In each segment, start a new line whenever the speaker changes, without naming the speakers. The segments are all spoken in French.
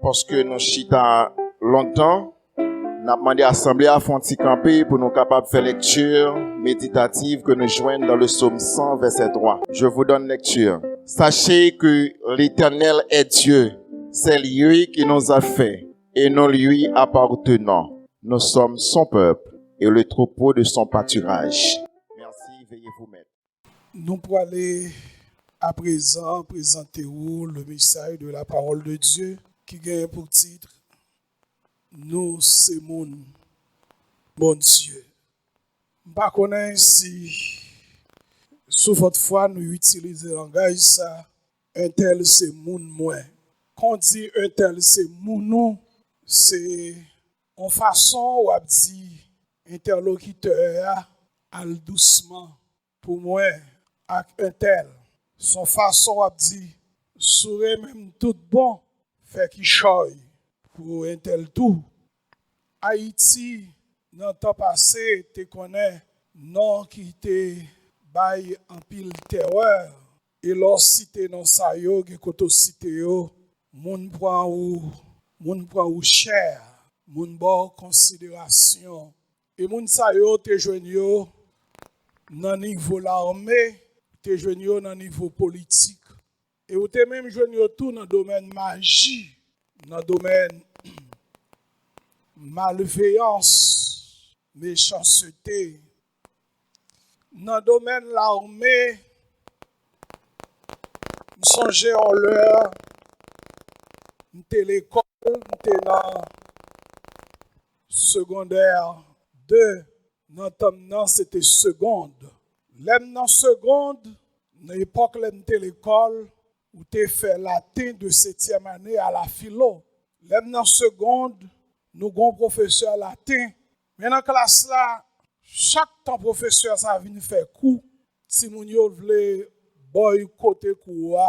Parce que nous chita longtemps, nous avons demandé à l'Assemblée à faire un petit camper pour nous capables de faire lecture méditative que nous joignons dans le psaume 100, verset 3. Je vous donne lecture. Sachez que l'Éternel est Dieu. C'est lui qui nous a fait et nous lui appartenons. Nous sommes son peuple et le troupeau de son pâturage. Merci, veuillez vous mettre.
Nous pour aller à présent présenter le message de la parole de Dieu qui gagne pour titre Nous c'est mon bon Dieu. Je ne connais pas si sous votre foi nous utilisons le langage ça, un tel c'est mon moi. Quand on dit un tel c'est mon nous, c'est en façon où on dit interlocuteur al doucement pour moi avec un tel. Son façon où on dit serait même tout bon fait qu'il choye pour un tel tout. Haïti, dans le temps passé, tu connais non qui te bail en pile terreur. Et lorsque tu dans ça yo, que koto cité yo, moun prend ou cher, moun bon considération. Et moun sa yo te joine yo dans niveau l'armée, te joine yo dans niveau politique. Et ou te même joine yo tout dans domaine magie, dans domaine malveillance, méchanceté. Dans le domaine de l'armée, nous songeons en l'heure, nous sommes l'école, nous sommes dans secondaire 2, dans c'était seconde. L'aime dans seconde, dans l'époque où nous sommes l'école, où tu fait latin de 7e année à la philo. L'aime dans seconde, nous avons un professeur latin. Mais dans la classe là, chaque temps professeur ça vient faire cours. Si vous voulez boycotter cours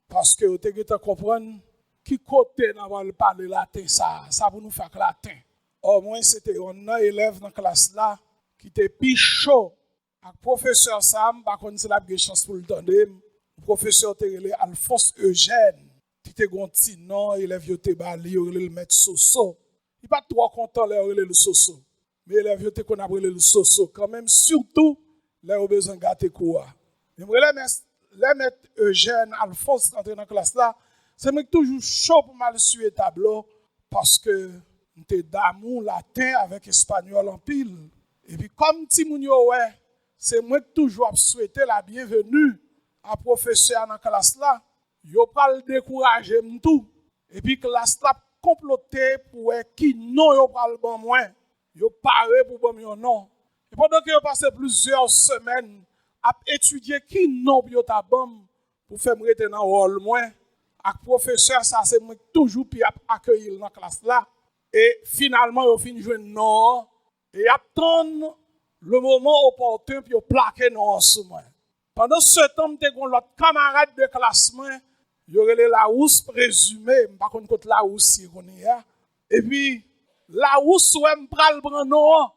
parce que vous devez comprendre qui côté n'a pas parler latin ça pour nous faire latin. Au moins c'était un élève dans la classe là qui était plus chaud. Avec professeur Sam, par contre c'est la chance pour le donner. Le professeur était Alphonse Eugène, qui était un petit nom, élève était bali, il le mettre Soso. Il n'est pas trop content de le soso. Mais les vieux qu'on a le soso quand même, surtout, les ont besoin de gâter quoi. Les mettre Eugène, Alphonse, entrer dans la classe là, c'est toujours chaud pour mal suivre le tableau parce que nous sommes d'amour latin avec espagnol en pile. Et puis, comme Timounio, c'est moi qui toujours souhaiter la bienvenue à professeur dans la classe là. Yo pas le décourager tout. Et puis, classe là, comploter pour qui non yo pral bon moins yo paré pour bon yo non et pendant que yo passé plusieurs semaines à étudier qui non yo ta bon pour faire me rester dans rôle moins avec professeur ça c'est moi toujours puis accueillir dans classe là et finalement yo fin jouer non et attendre le moment opportun puis yo plaquer non sous moi pendant ce temps m'te gon l'autre camarade de classe moi il y aurait la housse présumée, par contre, contre la housse, et puis, la housse, ouais, m'pral prendre non.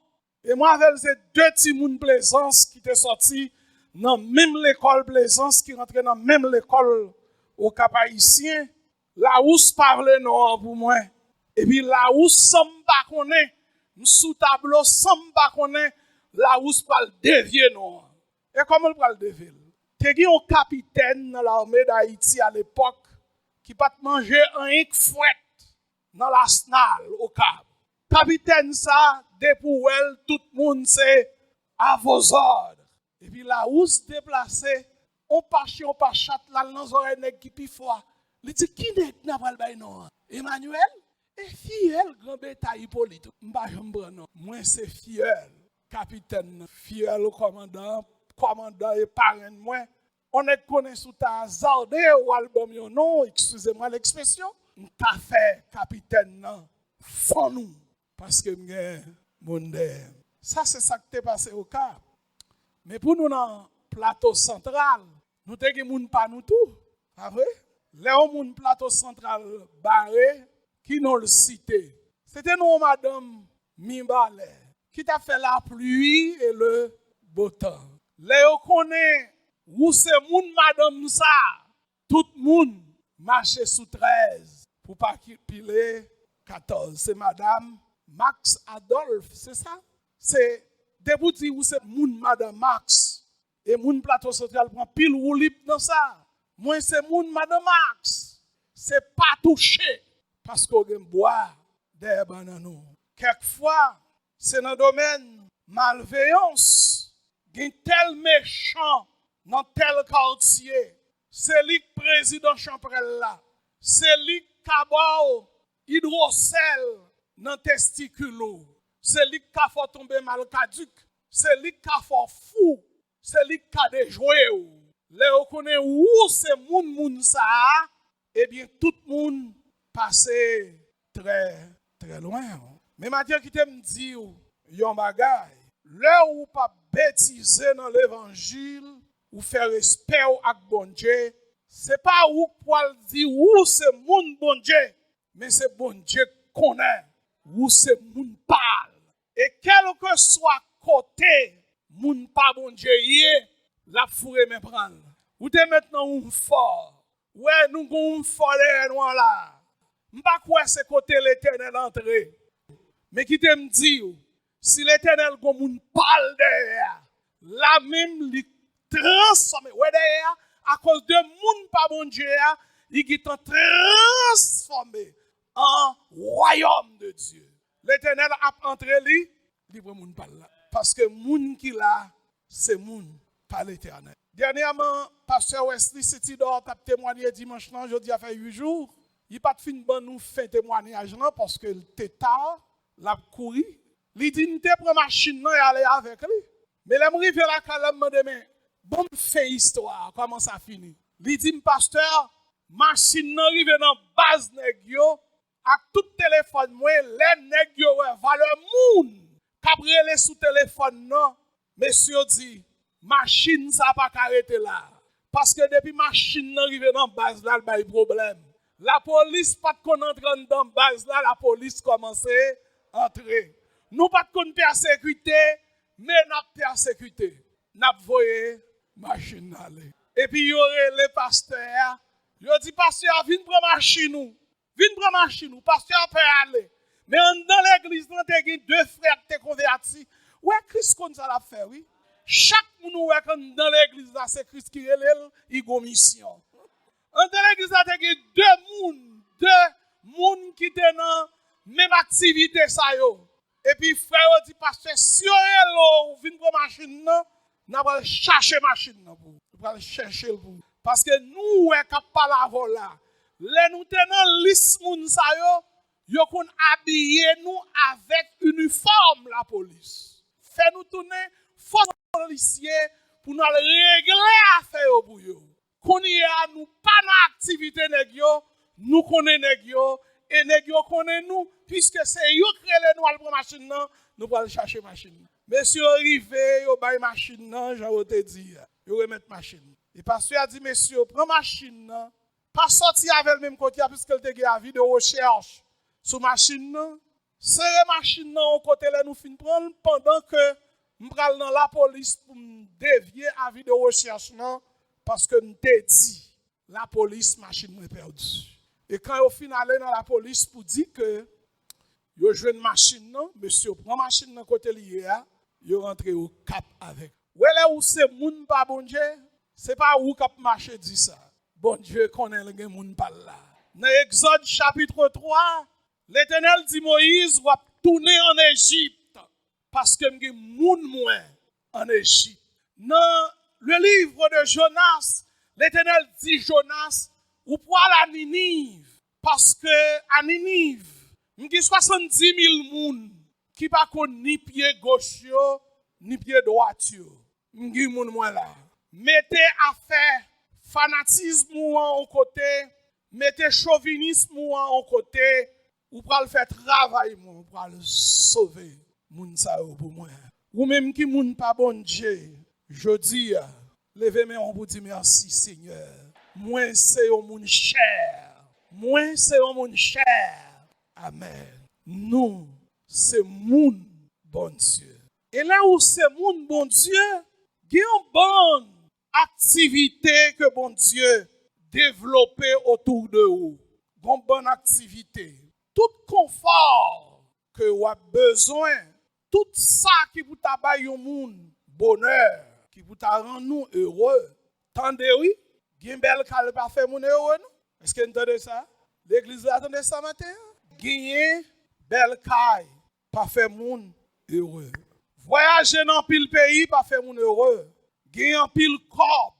Et moi, avec ces deux petits mouns Plaisance qui étaient sortis dans même l'école Plaisance, qui rentraient dans même l'école au Cap-Haïtien, la housse parlait non pour moi. Et puis, la housse, sans m'pas connaît, sous tableau, sans m'pas connaît, la housse pral dévier non. Et comment elle pral dévier? Il y a un capitaine dans l'armée d'Haïti à l'époque qui pas manger un fouet dans la snale au Cap. Capitaine ça, pour elle, tout le monde c'est à vos ordres. Et puis là où se déplacer, on pas chat là dans les oreilles nèg qui pi froid. Il dit qui nèg n'a pas le bail non. Emmanuel et Fiel grand bétail Hippolyte. M'pa jambe non. Moi c'est Fiel, capitaine Fiel au commandant et parrain moi. On est connu sous ta zardé ou album yo non, excusez-moi l'expression. T'as fait capitaine non, font nous parce que m'gè monde. Ça c'est ça qui t'est passé au Cap. Mais pour nous dans plateau central, nous te gen moun pas nous tout. Pas vrai? Les moun plateau central barré qui nous le cité. C'était nous madame Mimbale qui t'a fait la pluie et le beau temps. Léo connaît où c'est moun madame ça. Tout moun marche sous 13 pour pas piler 14. C'est madame Max Adolphe, c'est ça? C'est débouti ou c'est moun madame Max. Et moun plateau central prend pile ou lip dans ça. Moi c'est moun madame Max. C'est pas touché parce qu'on aime boire des bananes. Quelquefois, c'est dans le domaine malveillance. Il y a tel méchant dans tel quartier. C'est lui qui président Champrel là. C'est lui qui a hydrocèle dans testiculo. C'est lui qui a fait tomber mal caduc. C'est lui qui a fait fou. C'est lui qui a déjoué. Les reconnaît où c'est moun ça. Eh bien, tout le monde passe très, très loin. Mais Mathieu qui te me dit, yon bagay, là où pas bêtiser dans l'évangile, ou faire respect ak bon Dieu, c'est pas où pour dire où c'est moun bon Dieu, mais c'est bon Dieu qu'on est, où c'est moun parle. Et quel que soit côté, moun pas bon Dieu yé, la fourré me prendre. Ou te maintenant un fort. Ouais, nous avons fort nous là. M'pas quoi c'est côté l'Éternel entré. Mais qui te me dit, si l'Éternel comme moun parle derrière, la même li transformé. Ouais derrière, à cause de moun pas bon Dieu, il est transformé en royaume de Dieu. L'Éternel a entré li, libre moun parle là. Parce que moun qui là, c'est moun pas l'Éternel. Dernièrement, pasteur Wesley Setidor a témoigné dimanche, jeudi a fait 8 jours. Il n'a pas de fin de nous faire témoignage parce que le tard, l'a couru. Il dit nous prend machine et aller avec lui. Mais là m'rive la calme me demande bon fait histoire comment ça finit. Il dit pasteur machine arrive dans base nèg yo avec tout téléphone moi les nèg yo valeur moun cabrele sous téléphone non monsieur dit machine ça pas arrêter là parce que depuis machine arrive dans base là il y a problème. La police pas qu'on entre dans base là la police commence à entrer. Nous pas qu'on persécuter mais n'a persécuter. N'a voyé machine aller. Et puis y aurait les pasteurs, yo dit pasteur viens prendre machine nous. Viens prendre machine nous pasteur peut aller. Mais dans l'église là t'as deux frères qui t'es convertis. Ouais Christ comme ça l'a fait oui. Chaque monde dans l'église là c'est Christ qui relève, il a une mission. Dans l'église là t'as deux monde qui étaient dans même activité ça yo. Et puis frère dit pasteur si on vient pour machine non, n'a pas chercher machine non pour. Pas chercher pour. Parce que nous est capable la voler. Les nous tenons liste moun ça yo kon habiller nous avec uniforme la police. Fait nous tourner force policier pour nous régler affaire pour yo. Qu'on y a nous pas dans activité nèg yo, nous connaît nèg yo et nèg yo connaît nous puisque c'est yo créé nous al pour machine nan, nous va chercher machine. Monsieur arrivé, yo bay machine nan, j'en te dit, yo remettre machine. Et pasteur a dit monsieur, prends machine nan, pas sortir avec le même côté puisque elle te gen avis de recherche sur machine nan. Serrer machine nan au côté là nous fin prendre pendant que m'pral dans la police pour me dévier avis de recherche nan parce que m'te dit la police machine m'a perdu. Et quand au final dans la police pour dire que yo joué une machine nan, monsieur prend machine nan côté lié yo rentré au cap avec. Ouais là où c'est moun pas bon Dieu, c'est pas où cap marché dit ça. Bon Dieu connaît le gen moun pas là. Dans Exode chapitre 3, l'Éternel dit Moïse va tourner en Égypte parce que m'gen moun moins en Égypte. Dans le livre de Jonas, l'Éternel dit Jonas ou pour la Ninive parce que à Ninive m'gen 70 000 moun qui pas connaît ni pied gauche yo, ni pied droit yo. M'gen moun moins là. Mettez affaire fanatisme en côté, mettez chauvinisme en côté, ou pral faire travail ou pral sauver moun sa yo pour moi. Ou même qui moun pas bon Dieu, jodi levez main on vous dit merci Seigneur. Moi c'est un moun cher. Moi c'est un moun cher. Amen. Nous c'est moun bon Dieu. Et là où c'est moun bon Dieu, il y a une bonne activité que bon Dieu développé autour de vous. une bonne activité, tout confort que vous avez besoin, tout ça qui vous tabaye au monde, bonheur, qui vous rend nous heureux. Tendez oui, gen bel kal pas fait moun heureux non? Est-ce que vous entendez ça? L'église là attendez ça matin? Gen bel kay pas fait moun heureux. Voyager dans pile pays pas fait moun heureux. Gen en pile corps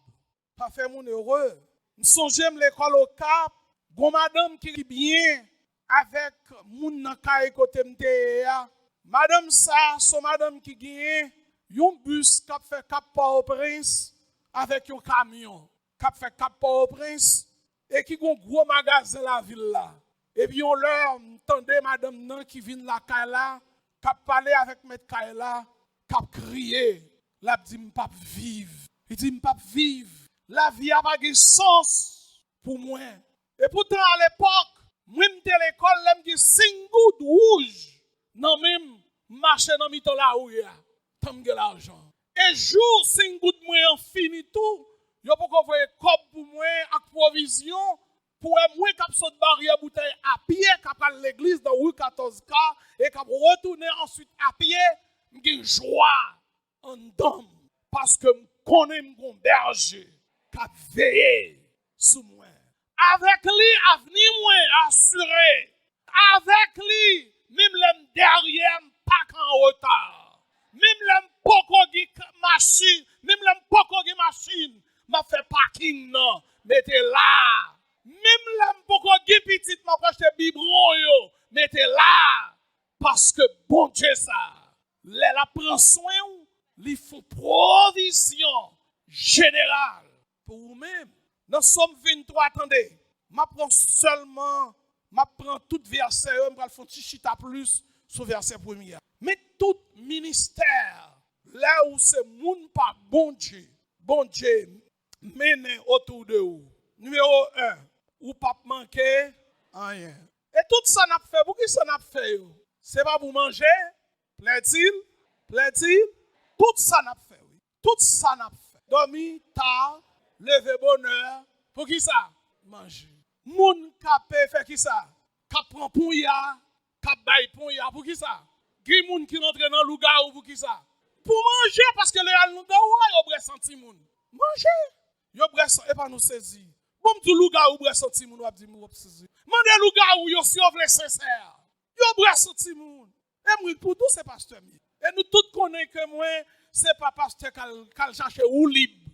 pas fait moun heureux. M'songe l'école au Cap, gon madame qui bien avec moun nan kay côté m'te ya. Madame ça, son madame qui gagne yon bus qui fait Cap Port-au-Prince avec un camion qui fait Cap Port-au-Prince et qui gon gros magasin la ville là. Et puis on leur entendait madame nan qui vient la kay là, qui parler avec maître kay là, qui crier, la dit m'pa vivre. Il dit m'pa vivre. La vie a pas de sens pour moi. Et pourtant, à l'époque, moi, j'étais à l'école, j'ai 5 gouttes rouges. Non, même, marcher dans le la où il y a. Tant que l'argent. Et jour, 5 gouttes, moi, en fini tout. Je peux voir cop pour moi, avec provision, pour moi, qui saute barrière bouteille à pied, qui à l'église dans rue 14K, et qui retourner ensuite à pied, j'ai joie en dame. Parce que je connais mon berger. Qui veillé sur moi. Avec lui, avenir moi assuré. Avec lui, même les derrière, pas en retard. Même les pokogi machine, même les pokogi machine, m'a fait parking non, mettez là. Même les pokogi petit, m'a acheté biberon yo, mettez là. Parce que bon Dieu ça, les la prend soin, ils font provision générale. Pour vous-même. Dans Somme 23, attendez, je prends tout verset, je vais faire un petit chita plus sur verset premier. Mais tout ministère, là où c'est moun pas bon Dieu, mène autour de vous. Numéro 1, ou pas manquer rien. Et tout ça n'a fait, pour qui ça n'a fait? C'est pas pour manger, plaît-il? Tout ça n'a fait, oui. Tout ça n'a fait. Dormir tard. Lever bonheur, pour qui ça? Manger. Moun kapé fait qui ça? Kap prend pouya, kap bay pouya, pour qui ça? Qui moun qui rentre dans lougaou pour qui ça? Pour manger, parce que le lougaou, yo bre senti moun. Manger. Yo bre senti, et pas nous saisir. Bon, tout lougaou bre senti moun, wap di mou wap saisir. Mande lougaou, yo si ovle sincère. Yo bre senti moun. Et moi, pour tout, c'est pasteur. Et nous tous connaissons que moi, c'est pas pasteur qui cherche ou libre.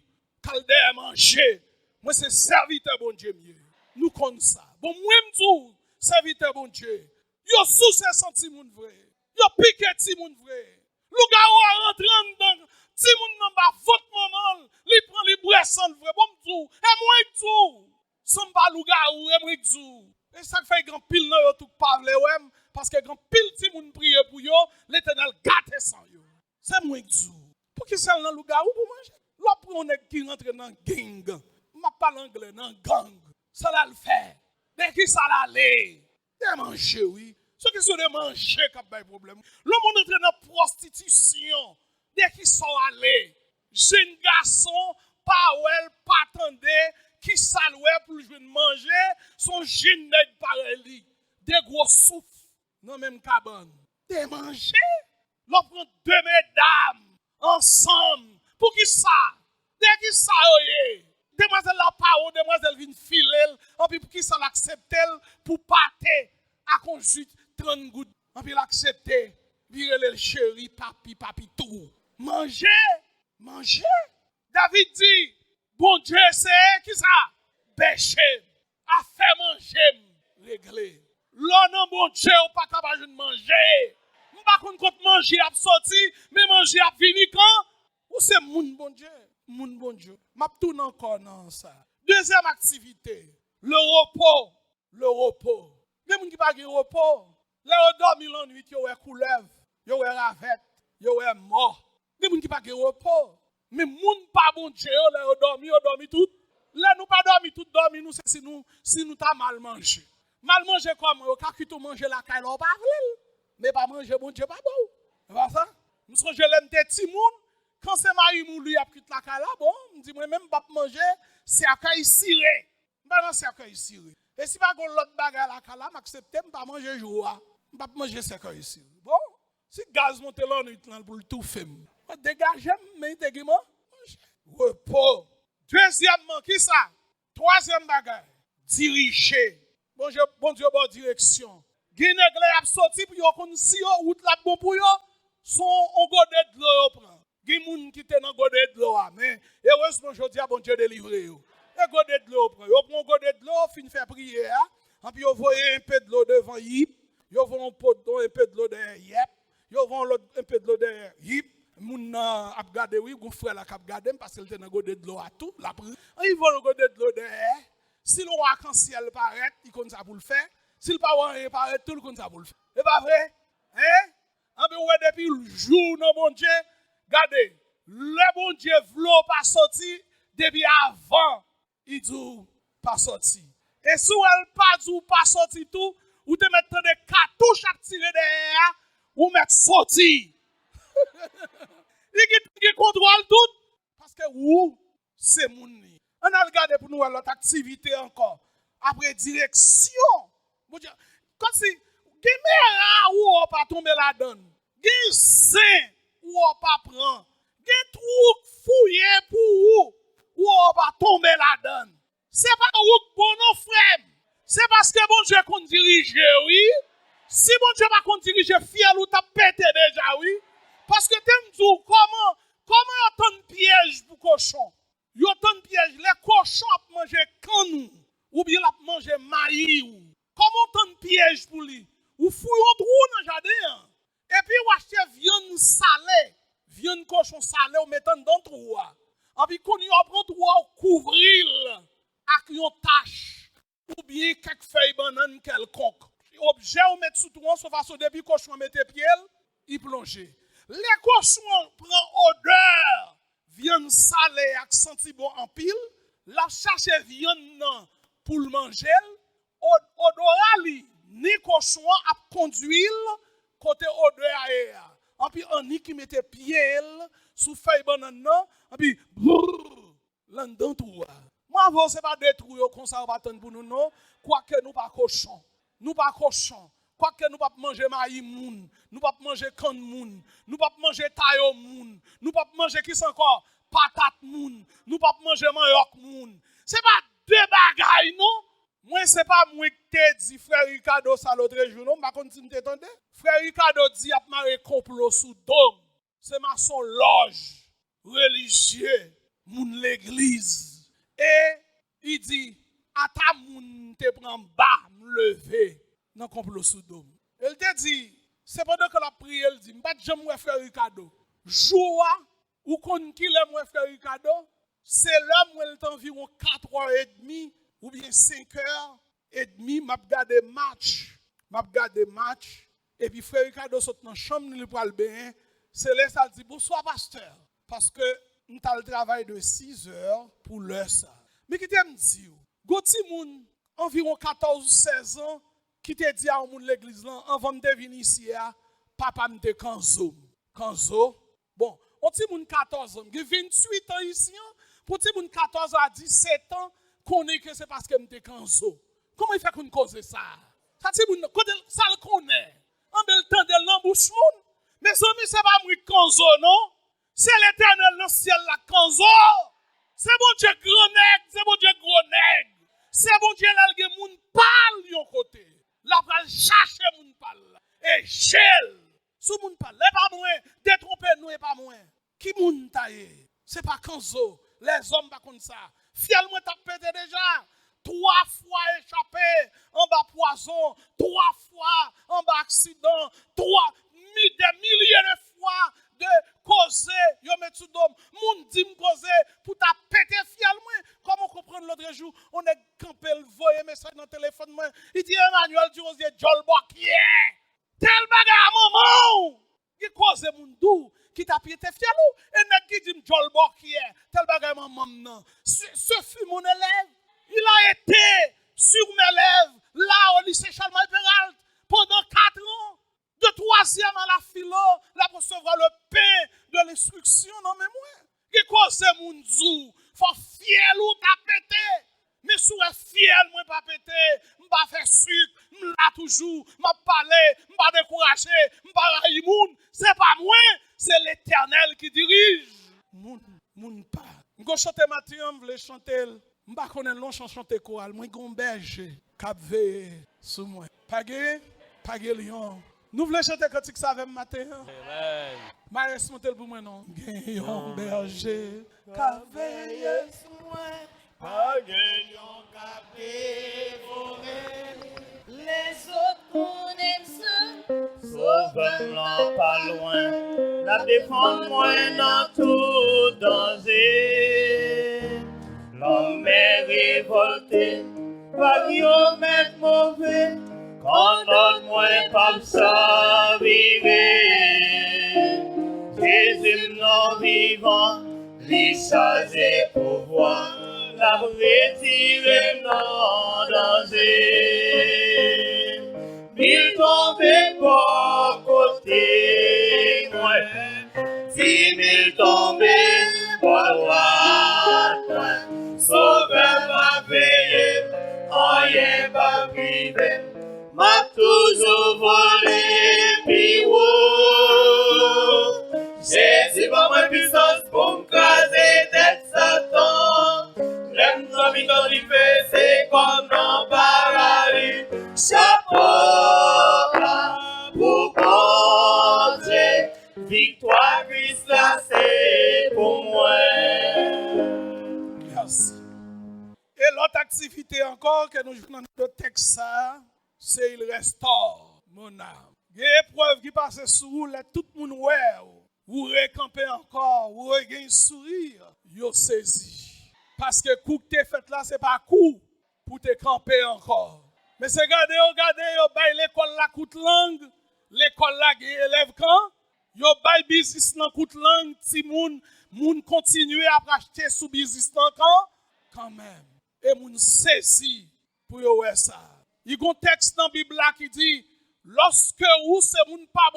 Calder manger. Moi, c'est serviteur bon Dieu mieux. Nous connaissons ça. Bon, moi, m'dou, serviteur bon Dieu. Yo sous ses senti moun vrai. Yo piqué ti moun vrai. Lougaou a rentré dans ti moun nan ba votre maman, li prend li bressan vrai. Bon m'dou, et moi m'dou. Samba lougaou, et moi m'dou. Et ça fait grand pile nan yo tout parler ouais, parce que grand pile ti moun prier pour yo, l'Éternel gâte sans yo. C'est moi m'dou. Pour qui ça nan lougaou pour manger? L'autre on est qui rentre dans gang. M'a pas l'anglais dans gang. Ça là le fait. Dès qui ça l'aller. De manger oui. Ce qui sont de manger qui a pas problème. L'homme entre dans prostitution. Dès qui sont allés. Jeune garçon pas ouais pas attendre qui ça pour jouer manger son jeune nèg pareil. Des gros souffles dans même cabane. De manger. L'on prend 2 mesdames ensemble. Pour qui ça? Dès qui ça, demoiselle la parole, demoiselle vient filer, et puis pour qui ça l'accepte pour partir à conduite 30 gouttes, et puis l'accepter, virer le chéri, papi, tout. Manger. David dit, bon Dieu, c'est qui ça? Péché, a fait manger, réglé. L'on non bon Dieu, ou pas capable de manger. On pas contre manger à sortir, mais manger à venir quand? Ou c'est moun bon Dieu? Moun bon Dieu. M'a tourne encore dans ça. Deuxième activité, le repos. Les moun qui pas de repos, là on dormi la nuit, yo est couleuvre, yo est ravette, yo est mort. Les moun qui pas de repos. Mais moun pas bon Dieu, là on dormi tout. Là nous pas dormi tout, dormi nous c'est si nous t'a mal mangé. Mal mangé comme yo ka ki tout manger la caille on pas vle. Mais pas manger bon Dieu pas bon. C'est pas ça? Nous songe l'aime petit moun. Quand c'est Marie mou lui a pris la caille là, bon, me dit moi même pas manger, c'est à caille ciré. Pas non c'est à caille ciré. Et si pas l'autre bagarre la kala, m'accepter, m'pas manger joie, m'pas manger sec ici. Bon, si gaz monte là nuit pour le tout fait. Dégagez mais dégagement. Repos. Deuxièmement, qui ça? Troisième bagarre, diriger. Bon Dieu, bonne direction. Guinée a sorti pour yon kon si yon route la bon pour yon, son on godet de l'eau prend. Gen moun qui te nan godet de l'eau mais heureusement jodi a bon Dieu délivrer yo. Et godet de l'eau prend. Yo prend godet de l'eau, fin faire prière, et puis yo voye un peu de l'eau devant yip, yo voye un peu de l'eau derrière yep, yo voye un peu de l'eau derrière yip. Moun ap gade oui, gon frère la k'ap gade parce qu'il te nan godet de l'eau à tout, la pris. Il voye godet de l'eau derrière. Si l'on arc-en-ciel paraît, il compte ça pour le faire. S'il pas rien paraît, tout le monde ça pour le faire. C'est pas vrai? Hein? En bien, ouais, depuis le jour, non, bon Dieu, regardez, le bon Dieu v'lot pas sorti, depuis avant, il dit pas sorti. Et si elle pas dit pas sorti tout, ou te mettre des cartouches à tirer derrière, ou mettre sorti. Il contrôle tout, parce que ou, c'est mon nid. On a regardé pour nous l'autre activité encore. Après direction. Quand si, Géméra ou on pas tomber là-dedans. Gen saint ou on pas prendre. Gen truc fouillé pour ou on pas tomber là-dedans. C'est pas ou bon non frère. C'est parce que bon Dieu qu'on dirige, oui. Si bon Dieu pas qu'on dirige fiel ou t'a pété déjà, oui. Parce que t'aimes dire comment on t'a piège pour cochon. Yo ton piège, les cochons a mangé canou, ou bien a mangé maïs. Comment ton piège pour lui? Ou fouillons trou dans le jardin. Et puis ou acheter viande salée, viande cochon salée, ou mettant dans le trou. Et puis quand on prend trou, ou couvrir avec une tache, ou bien quelques feuilles banane quelconque. Objet ou mettre sous trou, sauf façon depuis cochon mette pied, il plonge. Les cochons prennent odeur. Viande salée avec senti bon en pile, la cherche viande pour le manger, odorali ni cochon a conduire côté odeur ailleurs. Et puis on ni qui mettait pied sous feuille banane et puis là dedans tout. Moi vous c'est pas détruire comme ça on va attendre pour nous non, quoique nous pas cochon. Nous pas cochon. Quoique nous ne pouvons pas manger maïs moun, nous ne pouvons pas manger can moun, nous ne pouvons pas manger taille moun, nous ne pouvons pas manger qui c'est encore patate moun, nous ne pouvons pas manger manioc moun. Ce n'est pas deux bagailles, non? Moi, ce n'est pas moi qui t'ai dit, frère Ricardo, ça l'autre jour, non? Je vais continuer t'entendre. Frère Ricardo dit, il y a marre complot sous dôme. C'est ma son loge religieux, moun l'église. Et il dit, à ta moun te prend bas, me lever. Dans le complot sous dôme. Elle te dit, c'est pendant que la prière, elle dit, je ne vais frère Ricardo. Joua, ou qu'on qui l'aime, mon frère Ricardo, c'est là où elle est environ 4h30 ou bien 5h30, m'a regardé match, et puis frère Ricardo saute dans la chambre, il prend le bain, c'est là ça dit, bonsoir pasteur, parce que nous avons le travail de 6h pour l'heure ça. Mais qui t'aime dire, Goti moun, environ 14 ou 16 ans, qui te dit à un monde l'église là, avant de venir ici, papa me te kanzo. Kanzo. Bon, on dit moun 14 ans, 28 ans ici, pour ti moun 14 à 17 ans, connaît que c'est parce que me te kanzo. Comment il fait qu'on cause ça? Ça ti moun ça le connaît. En bel temps de l'embouche moun. Mes amis, c'est pas moi kanzo non? C'est l'Éternel dans le ciel la kanzo. C'est bon Dieu grand nègre, c'est bon Dieu gros nègre. C'est bon Dieu là le moun parle yon côté. La pral chercher moun parle. Et gel. Sous moun parle, pas moins, détromper nous et pas moins. Qui moun taille? C'est pas kanzo. Les hommes pas comme ça. Fiel moi t'a pété déjà. 3 fois échappé en bas poison, 3 fois en bas accident, des milliers de fois de causer, yo met sous dôme, moun dit me causer pour ta péter fiel moi. Comment comprendre l'autre jour, on est campé le voyer message dans le téléphone moi. Il dit Emmanuel du Rosier Jolbo qui est tel bagarre maman. Qui cause moun dou qui t'a pété fiel ou et nèg qui dit Jolbo qui est tel bagarre maman non. Ce fut mon élève. Il a été sur mes lèvres, là au lycée Charles-Marie-Perrault, pendant 4 ans. De 3e à la philo, là pour recevoir le pain de l'instruction. Non, mais moi, qui cause mon zou, faut fiel ou t'as pété. Mais si vous êtes fiel, moi pas pété, pas faire sucre, m'la toujours, m'a parlé, m'a découragé, m'a raï moun. C'est pas moi, c'est l'Éternel qui dirige. Moun pas. M'go chanter matin, m'vle chanter. M'pa connaît long chanter choral, moi gon berger k'ap veille sous moi. Pas lion. Nous voulons chanter cantique ça avec matin. Amen. Maïs montel pour moi non. Gayon berger k'ap veille sous moi. Pas gayon k'ap dévorer.
Les autres connaissent
Sauve-moi pas loin, la défendre moi dans tout danger. L'homme est révolté, pas Guillaume est mauvais, quand l'autre moi pas ça vivre. Jésus non vivant, lui chargé pouvoir, la retirer non danger. Mille tombés pour côté moi, 10 000 tombés pour droite. Sauveur m'a veillé, rien pas privé, m'a toujours volé, puis Jésus va moins puissance pour me craser tête Satan. L'aime dans vie quand il fait, c'est comme dans paradis. Chapeau là pour compter, victoire Christ là c'est pour moi.
Merci. Et l'autre activité encore que nous jouons dans le texte, c'est il restaure mon âme. Il y a des épreuves qui passent sur vous, tout le monde ouais, vous recampez encore, vous regardez un sourire, vous saisi. Parce que le coup que tu as fait là, ce n'est pas un coup pour te camper encore. Mais c'est regardez, l'école la coûte langue, l'école la élève quand, yo bay business dans coûte langue, si moun continue à acheter sous business quand même. Et moun saisi pour yo ouais ça. Il y a un texte dans la Bible là qui dit, lorsque ou c'est moun pas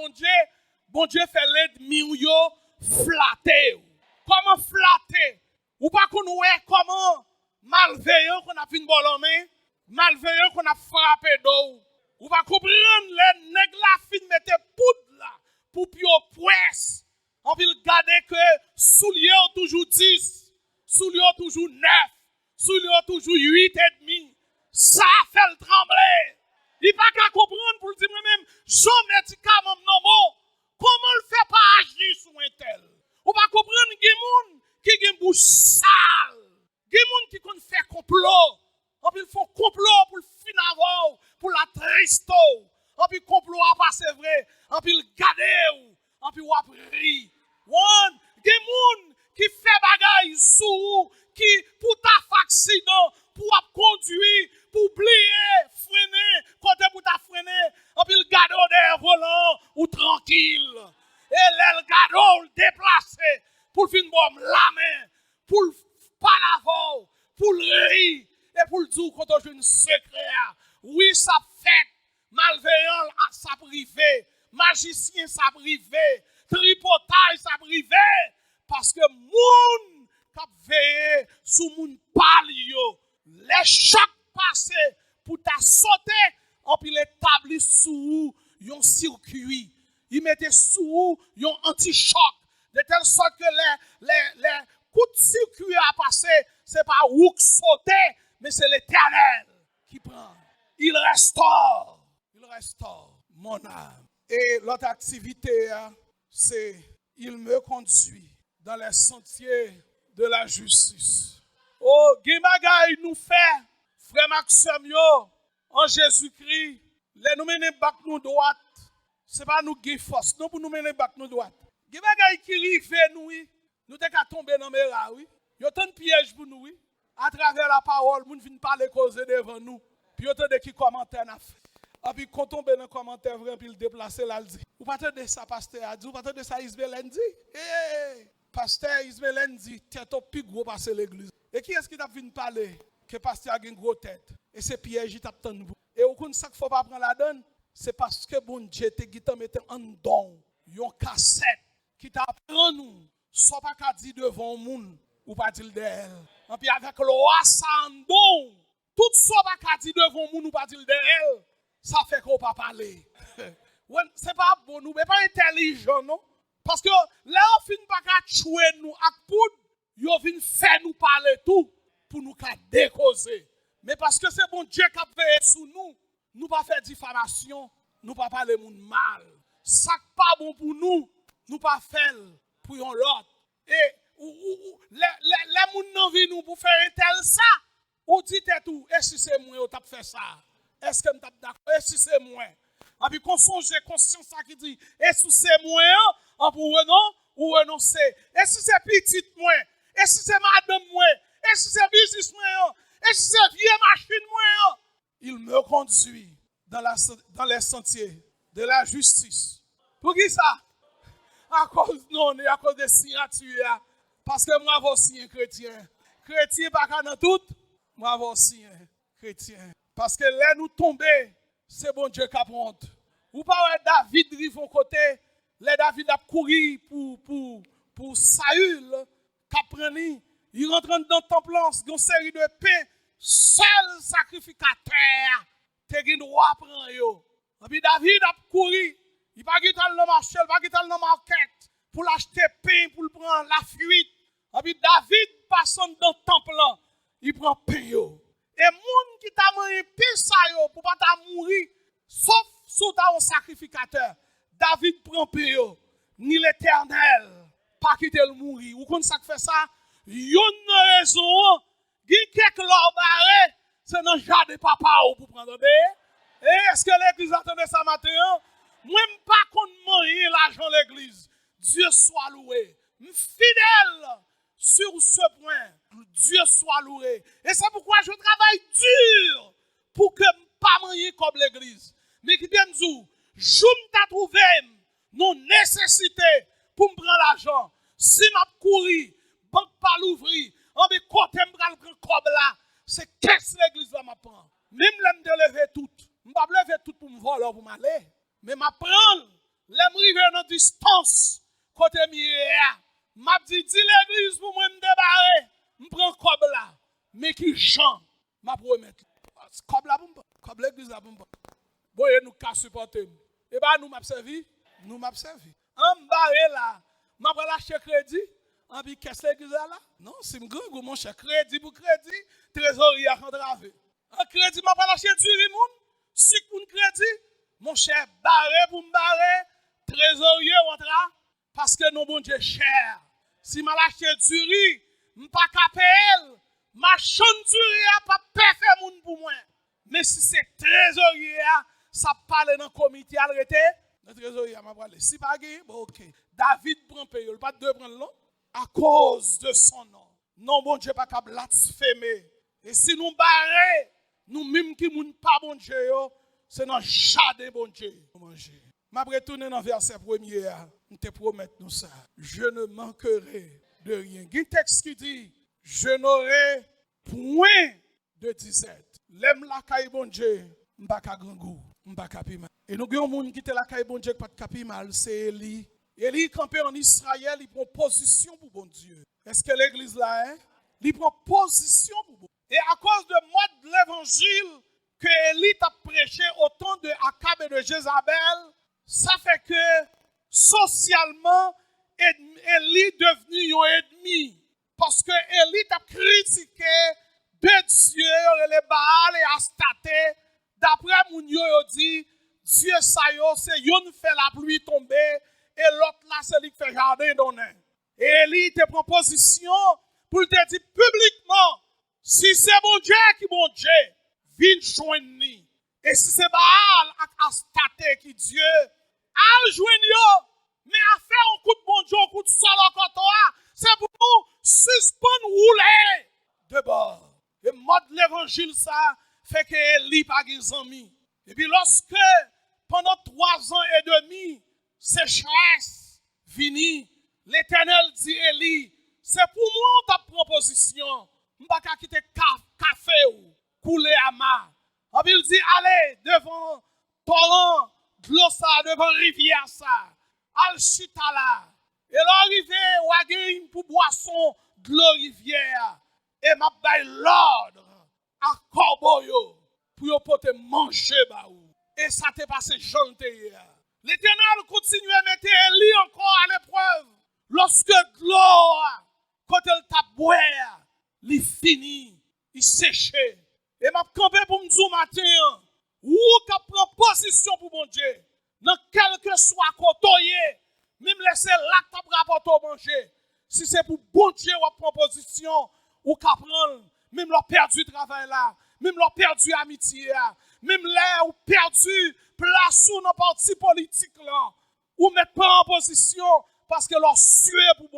bon Dieu fait l'ennemi ou yo flatter. Comment flatter? Ou pas qu'on ouais comment malveillant qu'on a fin bol en main, malveillant qu'on a frappé d'eau. Ou pas comprendre les nègres la fin mette poudre là pour pio presse. On veut garder que soulier toujours 10, soulier toujours 9, soulier toujours 8 et demi. Ça fait le trembler. Il pas qu'à comprendre pour dire moi-même, je médicament non bon. Comment le fait pas agir sur un tel? Ou pas comprendre qu'il y a des gens qui ont une bouche sale. Il y a des gens qui ont fait complot. On peut faire complot pour le finavant, pour la tristo. On peut complot à passer vrai. On peut le garder. On peut rire. Il y a des gens qui font bagaille sous qui pour ta accident, pour conduire, pour oublier, freiner, côté pour ta freiner. On peut le garder derrière volant ou tranquille. Et le garder, le déplacer pour finir la main, pour le pas l'avant, pour le rire et pour le dire quand on a un secret. Oui, ça fait. Malveillant, ça privé. Magicien, ça privé. Tripotage, ça privé. Parce que moun k'ap veillé sous moun palio. Les chocs passés pour ta sauter, on peut l'établir sous un circuit. Il mettait sous un anti-choc. De telle sorte que les coups de circuit à passer, ce n'est pas où sauter, mais c'est l'Éternel qui prend. Il restaure mon âme. Et l'autre activité, c'est il me conduit dans les sentiers de la justice. Oh, Gimagay nous fait, frère Maxime, en Jésus-Christ, les nous mener back nous droite. Ce n'est pas nous qui force, non pour nous mener back nous droite. Gimagay qui rive nous, nous t'es qu'à tomber dans mes rats, oui. Il y a tant de pièges pour nous, oui. À travers la parole, nous ne venons pas les causer devant nous. Puis il y a tant de qui commentaires n'a fait. Et puis quand on tombe dans le commentaire, puis le déplacer là, il dit. Vous ne pas de ça, pasteur a dit, vous ne pas de ça, Isabelle dit. Pasteur Isabelle dit, tête au plus gros passer l'église. Et qui est-ce qui t'a venu parler? Que pasteur a une grosse tête. Et c'est piège, il t'a tendu. Et au coup, ça qu'il ne faut pas prendre la donne, c'est parce que bon Dieu t'a mis en don, une cassette qui t'apprend nous, soit pas qu'à dire devant le monde, ou pas dire d'elle. Et puis avec le roi, ça en don, Tout ça pas dit devant nous, nous pas dire de elle, ça fait qu'on pas parler. C'est pas bon, nous, mais pas intelligent, non? Parce que là, on finit pas qu'à tuer nous à poudre, on vient faire nous parler tout pour nous décauser. Mais parce que c'est bon Dieu qui a veillé sur nous, nous pas faire diffamation, nous pas parler monde mal. Ça pas bon pour nous, nous pas faire pour l'autre. Et les gens n'ont vu nous pour faire un tel ça, ou dites tout, et si c'est moi, on t'a fait ça. Est-ce que je suis d'accord? Et si c'est moi? Et puis qu'on songe conscience qui dit, et si c'est moi, on peut renoncer. Et si c'est petit moi, et si c'est madame moi, et si c'est business moi, et si c'est vieille machine moi, il me conduit dans les sentiers de la justice. Pour qui ça? À cause non, à cause des signatures. Parce que moi, je suis un chrétien. Chrétien, pas qu'à dans tout, moi, je suis un chrétien. Parce que là, nous tomber, c'est bon Dieu qui apprend. Ou pas David rive au côté, les David a couru pour Saül, qui pris, il rentre dans le temple, il y a une série de pains, seul sacrificateur, qui a le droit à prendre. Et puis David a couru, il n'a pas quitté le marché, il n'a pas quitté le market, pour l'acheter pain, pour le prendre la fuite. Et puis David passe dans le temple, il prend pain. Et les gens qui t'a mangé pain pour pas mourir, sauf sous un sacrificateur, David prend pain, ni l'Éternel, pas quitter le mourir. Ou quand ça fait ça, il y a une raison, il y a quelques barrés, c'est dans le jardin de papa pour prendre pain. Et est-ce que l'église attendait ça matin? Moi, je ne pas qu'on mange l'argent de l'église. Dieu soit loué. Fidèle sur ce point. Dieu soit loué. Et c'est pourquoi je travaille dur pour que je ne pas manger comme l'église. Mais qui bien nous, je m'ai trouvé nos nécessités pour me prendre l'argent. Si je couru, banque pas l'ouvrir, on me côté me prendre comme là, c'est qu'est-ce que l'église va m'apprendre. Même là, je me lever tout. Je ne vais pas lever tout pour me voler, pour m'aller. Mais je prends, je me dans distance, côté mieux. Je dis l'église pour moi me débarrer. Je prends comme là. Mais qui chante, je promets. Comme là, comme l'église là, bon, nous qu'à supporter. Et bien, nous m'a servi. Nous m'a servi. En bas là, je vais lâcher crédit. En puis, qu'est-ce que l'église là? Non, c'est un grand mon cher. Crédit pour crédit, trésorier à entraver. En crédit, je vais lâcher du rimoun. Si pour un crédit, mon cher, barré pour me barrer, trésorier rentra. Parce que nos bon Dieu cher. Si je lâche du riz, je ne peux pas caper. Ma chante du riz n'a pas parfait moun pour moi. Mais si c'est trésorier, ça parle dans le comité arrêté. Le trésorier m'a parlé. Si pas bon ok. David prend paye, il pas de prendre l'eau. À cause de son nom. Non bon Dieu pas qu'à blasphémer. Et si nous barrer, nous même qui moun pas bon Dieu, c'est dans jardin bon Dieu. Manger. Je vais retourner dans le verset premier. Je te promets nous ça. Je ne manquerai de rien. Il y a un texte qui dit, je n'aurai point de disette. L'aime la caille bon Dieu, je ne vais pas grand goût, je ne vais pas mal. Et nous avons un monde qui était la caille bon Dieu, qui ne pas mal, c'est Élie. Élie campé en Israël, il prend position pour bon Dieu. Est-ce que l'église là est? Il prend position pour bon Dieu. Et à cause de mode de l'évangile que Élie a prêché au temps de Akab et de Jézabel, ça fait que socialement, Élie est devenu un ennemi. Parce que Élie a critiqué de Dieu, les Baal et Astaté. D'après Mounio, il dit, Dieu ça c'est yon fait la pluie tomber et l'autre là, c'est lui qui fait jardin donner. Et Élie te prend position pour te dire publiquement, si c'est bon Dieu qui bon Dieu, viens joindre. Et si c'est Baal et Astaté qui Dieu, al joindre yo, mais à faire un coup de bon Dieu, un coup de sol en toi, c'est pour nous suspendre rouler de bord. Et mode l'évangile ça fait que Élie pas des amis. Et puis lorsque pendant 3 ans et demi, sécheresse fini, l'Éternel dit Élie, c'est pour moi ta proposition. Je ne vais pas quitter café ou couler à ma. Et puis il dit allez devant torrent, de l'eau ça, devant rivière ça. Al chita là. Et l'arrivée, ou pour boisson de l'eau rivière. Et m'a bail l'ordre à corbeau yo pour yo pote manger ba ou. Et ça t'est passé jante hier. L'Éternel continue à mettre Élie encore à l'épreuve. Lorsque l'eau, quand elle t'a boire, il finit, il sèche. Et m'a campé pour me dire matin, ou qu'a prend position pour mon Dieu, dans quel que soit côté, même laisser là t'as rapporter au manger. Si c'est pour bon Dieu ou prend position, ou qu'a prendre, même leur perdu travail là, même leur perdu amitié là, même là ou perdu place ou dans parti politique là, ou mettre pas en position parce que leur sué pour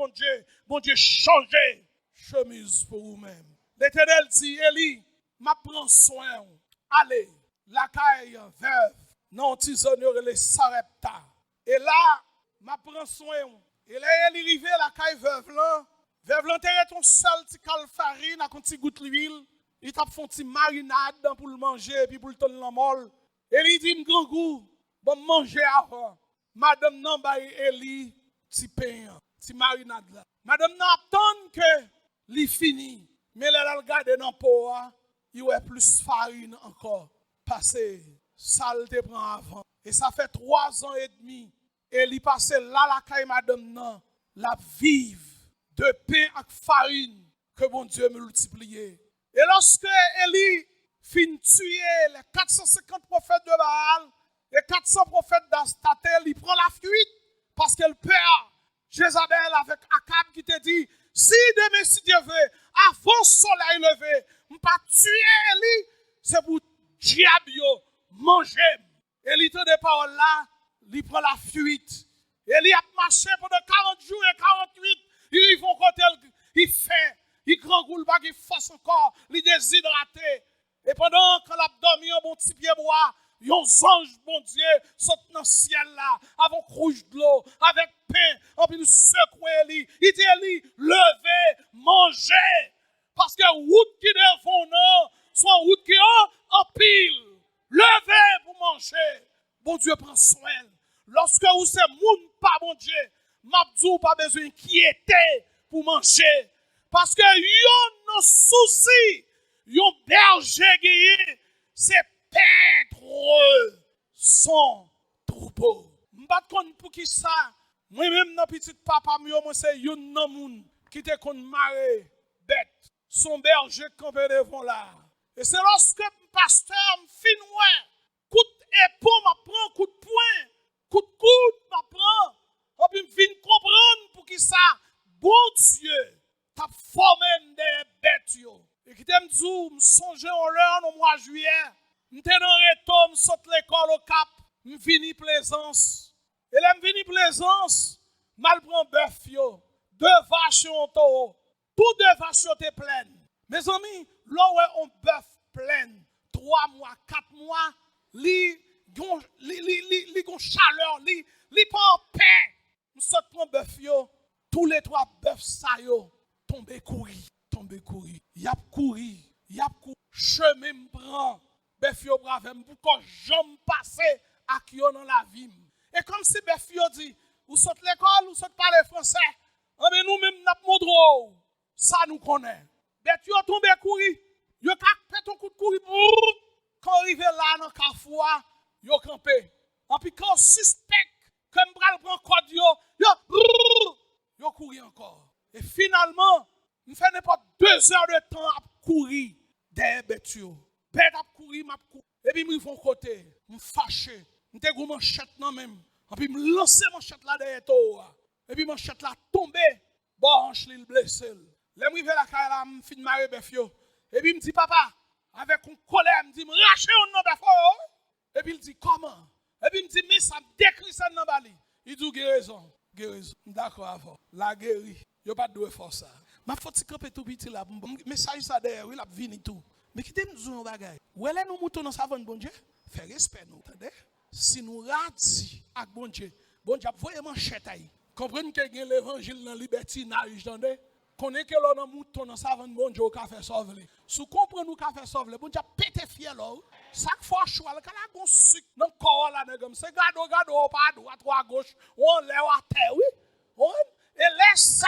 bon Dieu changer chemise pour vous-même. L'Éternel dit, Élie, m'a prend soin, allez, la caille veuve, non tisonneur les Sarepta. Et là, m'a prend soin. Et là, elle est arrivée la caille veuve là t'es ton seul petit cal farine avec un petit goutte d'huile. Il t'a fait un petit marinade pour le manger puis pour le tenir la molle. Et il dit, grand goût, bon manger avant. Madame nan ba Eli, petit pain, petit marinade là. Madame nan attend que li fini. Mais elle a regardé dans le pot, il y a plus farine encore. Passé, ça te prend avant. Et ça fait 3 ans et demi. Et il passe là la caille madame nan, la vive de pain et farine que bon Dieu multiplié. Et lorsque Élie fin tuer les 450 prophètes de Baal, les 400 prophètes d'Astatel, il prend la fuite parce qu'elle perd Jézabel avec Akab qui te dit, si demain si Dieu veut, avant soleil levé, on ne pas tuer Élie, c'est pour diable manger. Élie te des paroles là, il prend la fuite. Élie a marché pendant 40 jours et 48, ils vont côté, il fait, il grand goule pas, il force encore, il déshydraté. Et pendant que l'abdomen un bon petit pied bois, yon ange, bon Dieu, saute dans le ciel là, avec rouge de l'eau, avec pain, en puis nous secouer Élie. Il dit Élie, levez, mangez. Parce que route qui devant nous, soit route qui en pile. Levez pour manger. Bon Dieu prend soin. Lorsque vous êtes moun pas bon Dieu, m'abdou pas besoin d'inquiéter pour manger. Parce que yon nos soucis, yon berger guéri, c'est perdre son troupeau. M'bat kon pour qui ça? Moi-même, dans petit papa, moi c'est yon nan moun qui te kon maré bête. Son berger campé devant là. Et c'est lorsque le pasteur me fin coup d'épaule m'apprend, coup de poing, coup de coude m'apprend. Et puis me fin comprendre pour qui ça? Bon Dieu, t'as formé des bêtes yo. Et qui t'aime dire, me songer en l'heure au mois de juillet. M'étais dans le retour, m'saute l'école au cap, m'vini plaisance. Et là m'vini plaisance, mal prend bœuf yo, 2 vaches en taureau. Tous 2 vaches étaient pleines. Mes amis, là où on bœuf plein, 3 mois, 4 mois, li gon chaleur, li pas en paix. M'saute prend bœuf yo, tous les 3 bœufs sa yo, tomber courir. Yap couri, chemin m'prend, bœuf yo brave pour que j'aime passer à qui dans la vie. Et comme si bœuf yo dit, ou saute l'école, ou saute parler français, mais nous même n'a montré ça nous connaît. Bœuf yo tombe courir, yo ka fait ton coup de courir, quand arrivé là dans Carrefour, yo campé. Et puis quand suspect que m'bral prend code yo courir encore. Et finalement, je fais n'importe 2 heures de temps à courir des bêtes. Bête à courir, m'a courir. Et puis, je vais côté, je fâché. Je suis manchette non même. Et puis, je lance manchette là derrière toi. Et puis, manchette là tombé. Bon, hanche li blessé. Là, je vais la caille là, je finis marrer bêtes. Et puis, je me dis, papa, avec une colère, je me dis, rache un nom bêtes. Et puis, il dit, comment? Et puis, il me dit, mais ça me décrit ça dans bali. Il dit, guérison. D'accord, avant. La guéri. Il n'y a pas de force ça. Ma faute camper tout petit là, message ça derrière, il a vini tout. Mais qui t'aime nous bagay. Où est nous moutons dans savane bon Dieu? Fais respect nous, entendez? Si nous radis avec bon Dieu voyez manchette aí. Comprenez que gagne l'évangile dans libertinage, entendez? Connaît que l'on mouton dans savane bon Dieu qu'a fait sauver. Sous comprendre nous qu'a fait sauver, bon Dieu pété fier là. Chaque fois choix là, quand la gon sucre dans corps là comme c'est gado pas à droite ou à gauche, on lève à terre, oui. Et laisse ça.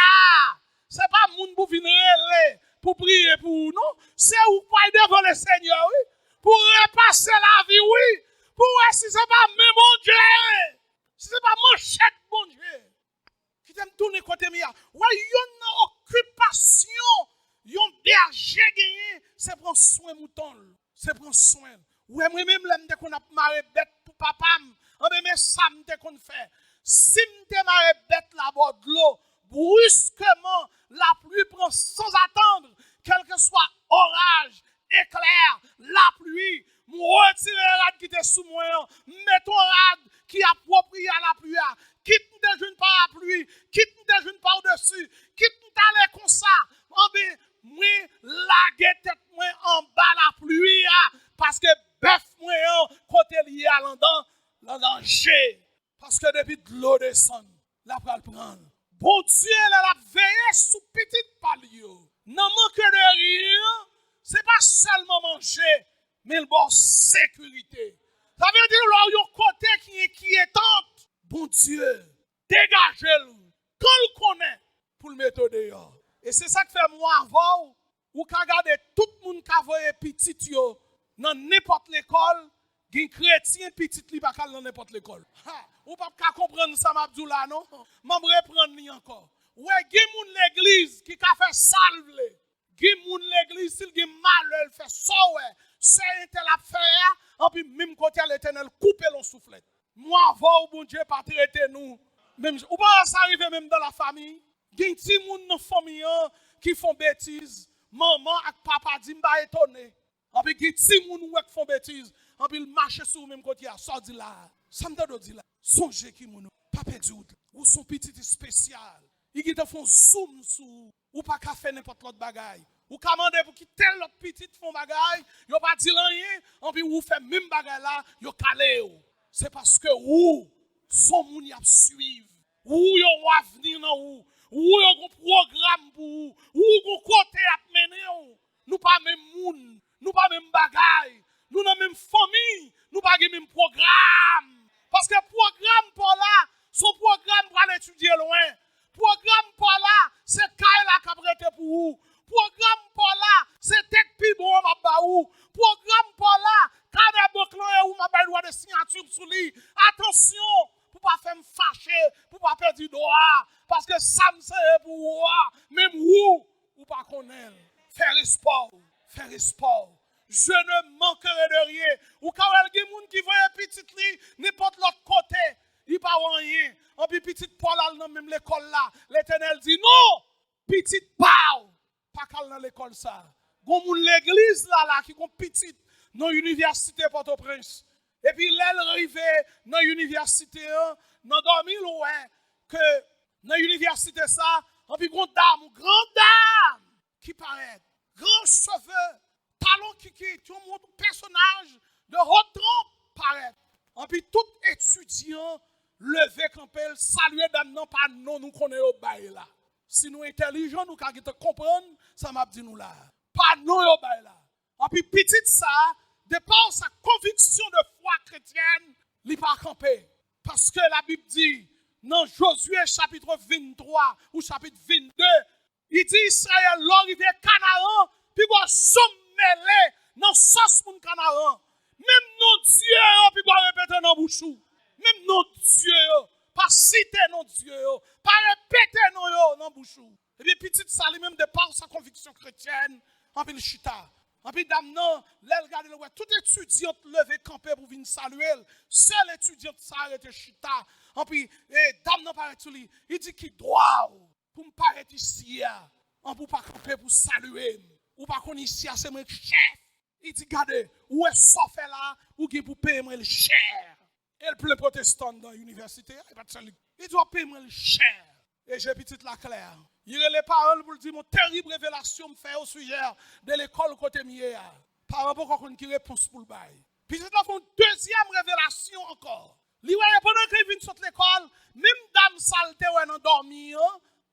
C'est pas moun pour venir pour prier pour vous, non? C'est où pour aller devant le Seigneur, oui? Pour repasser la vie, oui? Pour voir si c'est pas même bon Dieu, si c'est pas manchette, bon Dieu. Qui t'aime tourner côté mia. Ouais, yon occupation, yon berger gagné, c'est prendre soin mouton, c'est prendre soin. Ouais, moi-même, là, m'te qu'on a marre bête pour papa, mais ça m'te qu'on fait. Si m'te marre bête là-bas de l'eau, brusquement, la pluie prend sans attendre, quel que soit orage, éclair, la pluie, moi retire le rad qui était sous moi, mets ton rad qui est approprié à la pluie, quitte tes jeunes par la pluie, quitte tes jeunes par au-dessus, quitte t'aller comme ça, moi, laguer tête moi en bas la pluie, parce que bœuf moi, côté lié à l'en danger, parce que depuis de l'eau descend, la pral prendre. Bon Dieu, elle a veillé sous petite palio. Non manque de rien, c'est pas seulement manger, mais le bon sécurité. Ça veut dire là où il y a un côté qui est inquiétante. Bon Dieu, dégagez-le. Quand le connaît, pour le mettre dehors. Et c'est ça que fait moi avant, ou qu'à regarder tout le monde qui a voyé petit yo dans n'importe l'école, un chrétien petit li pas dans n'importe l'école. Ou pas comprendre ça m'abdoula non? M'en reprendre li encore. Ouais, gen moun l'église qui a fait salve. Gen moun l'église s'il gen mal, elle fait ça ouais. C'est intel a faire, en puis même côté l'Éternel couper l'on soufflet. Moi avant bon Dieu pas traiter nous. Même ou pas ça arrive même dans la famille. Gen ti moun dans famille qui font bêtises. Maman ak papa dit m'pa étonné. En puis gen ti moun qui font bêtises. En puis il marche sur même côté à sorti là. Ça me donne dit là. Songez qui moun pas perdu ou son petit spécial. Il qui te font zoom sur ou pas ka faire n'importe l'autre bagaille. Ou ka mandé pour qui tel l'autre petit font bagaille, yo pas dit rien, en puis ou fait même bagaille là, yo calé ou. C'est parce que ou son moun y a suivre. Ou yo va venir dans ou yo un programme pour ou côté à mener ou. Nous pas même moun, nous pas même bagaille, nous dans même famille, nous pas même programme. Parce que programme pour là, son programme pour aller étudier loin. Programme pour là, c'est Kaila qui a prêté pour vous. Programme pour là, c'est Tek Pibon m'a baou. Programme pour là, Kade Boclan ou m'a ba droit de signature sous lui. Attention, pour pas faire me fâcher, pour pas perdre du droit, parce que ça me sert pour vous, même vous, ou pas connaître. Faire sport, faire sport. Je ne manquerai de rien. Ou quand il y a des gens qui voient petit li, n'importe l'autre côté, il pas rien. En puis petit Paul dans même l'école là, l'Éternel dit non, petit Paul, pas qu'à dans l'école ça. Gon moun l'église là qui gon petit dans l'université Port-au-Prince. Et puis l'elle arrivé dans l'université dans 2000 ouais que dans l'université ça, en puis grande dame qui paraît, grand cheveux, talon qui un personnage de haute trempe paraît. En puis tout étudiant levé campel, saluer dame non pas non nous connaît au bail là. Si nous intelligents nous ka comprendre, ça m'a dit nous là. Pas non au bail là. En puis petite ça, de par sa conviction de foi chrétienne, il pas camper parce que la Bible dit dans Josué chapitre 23 ou chapitre 22, il dit Israël l'arrivée Canaan, puis va sommêler dans sens moun Canaan. Même non Dieu, puis va répéter dans bouchou. Même non Dieu, pas citer non Dieu, pas répéter non dans bouchou. Et puis petite ça même de par sa conviction chrétienne, en puis le chita. En puis dame non, là regarde le tout étudiant levé campé pour venir saluer, seul étudiant s'arrête chita. En puis dame non paraît tout lui, il dit qu'il doit pour me paraître ici, en pour pas camper pour saluer, ou pas qu'on ici c'est mon chef. Il dit regardez, où est ce fait là, ou qui pour payer moi le cher. Et le plein protestant dans l'université, il doit payer moi le cher. Et j'ai petite la claire. Il y a les paroles pour dire mon terrible révélation me fait au sujet de l'école côté mieux. Par rapport à qui réponse pour le bail. Puis c'est là une deuxième révélation encore. Li ouais pendant qu'il vient sur l'école, même dame saleté ou en dormi,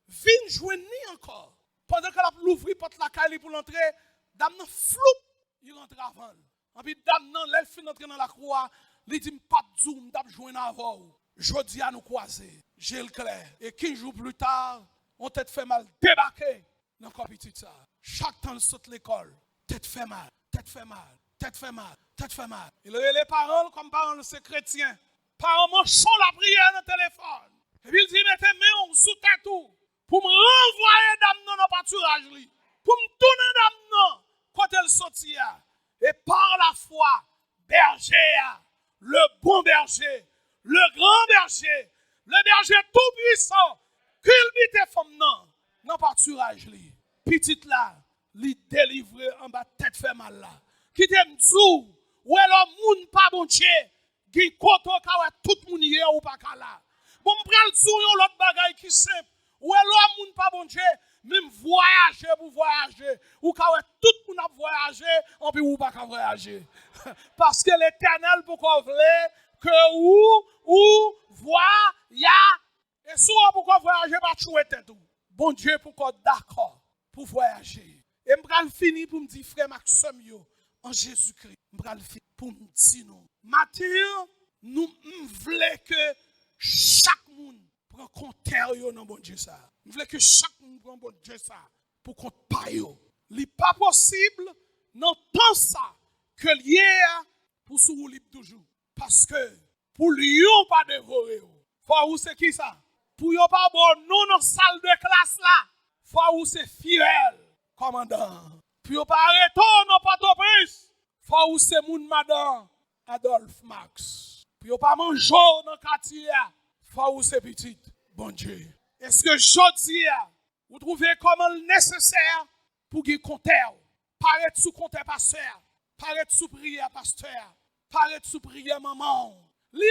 vient joindre encore. Pendant qu'elle a l'ouvri porte la caille pour l'entrer, dame nan floup, il rentre avant. Et puis dame nan l'elle fin entrer dans la croix, il dit pas de zoom, dame joindre avant. Jodi à nous croiser, j'ai le clair. Et 15 jours plus tard, on t'a fait mal débarquer dans le petit ça. Chaque temps, il saute l'école. Tête fait mal, tête fait mal, tête fait mal, tête fait mal. Il a les parents, comme parents, c'est chrétien. Parents manchons la prière dans le téléphone. Et puis il dit, mettez main sous tête tout. Pour me renvoyer dame dans le pâturage. Pour me tourner dame non. Quand elle sortit. Et par la foi, berger, le bon berger, le grand berger, le berger tout puissant, culbite femme non. Dans le pâturage. Petite là. Li délivrer en bas tête fait mal là. Qui t'aime dou, ou alors moun pas bon Dieu, qui koto ka tout moun yé ou pas kala. Bon m'pral dou yon l'autre bagay qui simple, ou alors moun pas bon Dieu, même voyager pour voyager, ou ka tout moun a voyager, en puis ou pas ka voyager. Parce que l'Éternel pour qu'on vle que ou voya et souvent pour qu'on voyager pas chouer tête tout. Bon Dieu pour qu'on d'accord pour voyager. Et je vais finir pour me dire, frère Maxime, en Jésus-Christ, je vais finir pour me dire, matin, nous voulons que chaque monde prenne compte dans bon Dieu ça. Nous voulons que chaque monde prenne bon Dieu ça pour compte pas yo. Il n'est pas possible dans temps ça que lié pour sous libre toujours. Parce que pour lui, pas dévorer. Faut où c'est qui ça? Pour yon pas bon nous dans salle de classe là. Faut où c'est fidèle. Commandant. Puis on pas arrêter non pas trop plus. Faut où c'est moun madame Adolphe Max. Puis on pas manger dans quartier. Faut où c'est petit. Bon Dieu. Est-ce que jodi vous trouvez comment nécessaire pour qu'il compte? Paraître sous compte pasteur. Paraître sous prière pasteur. Paraître sous prière maman. Li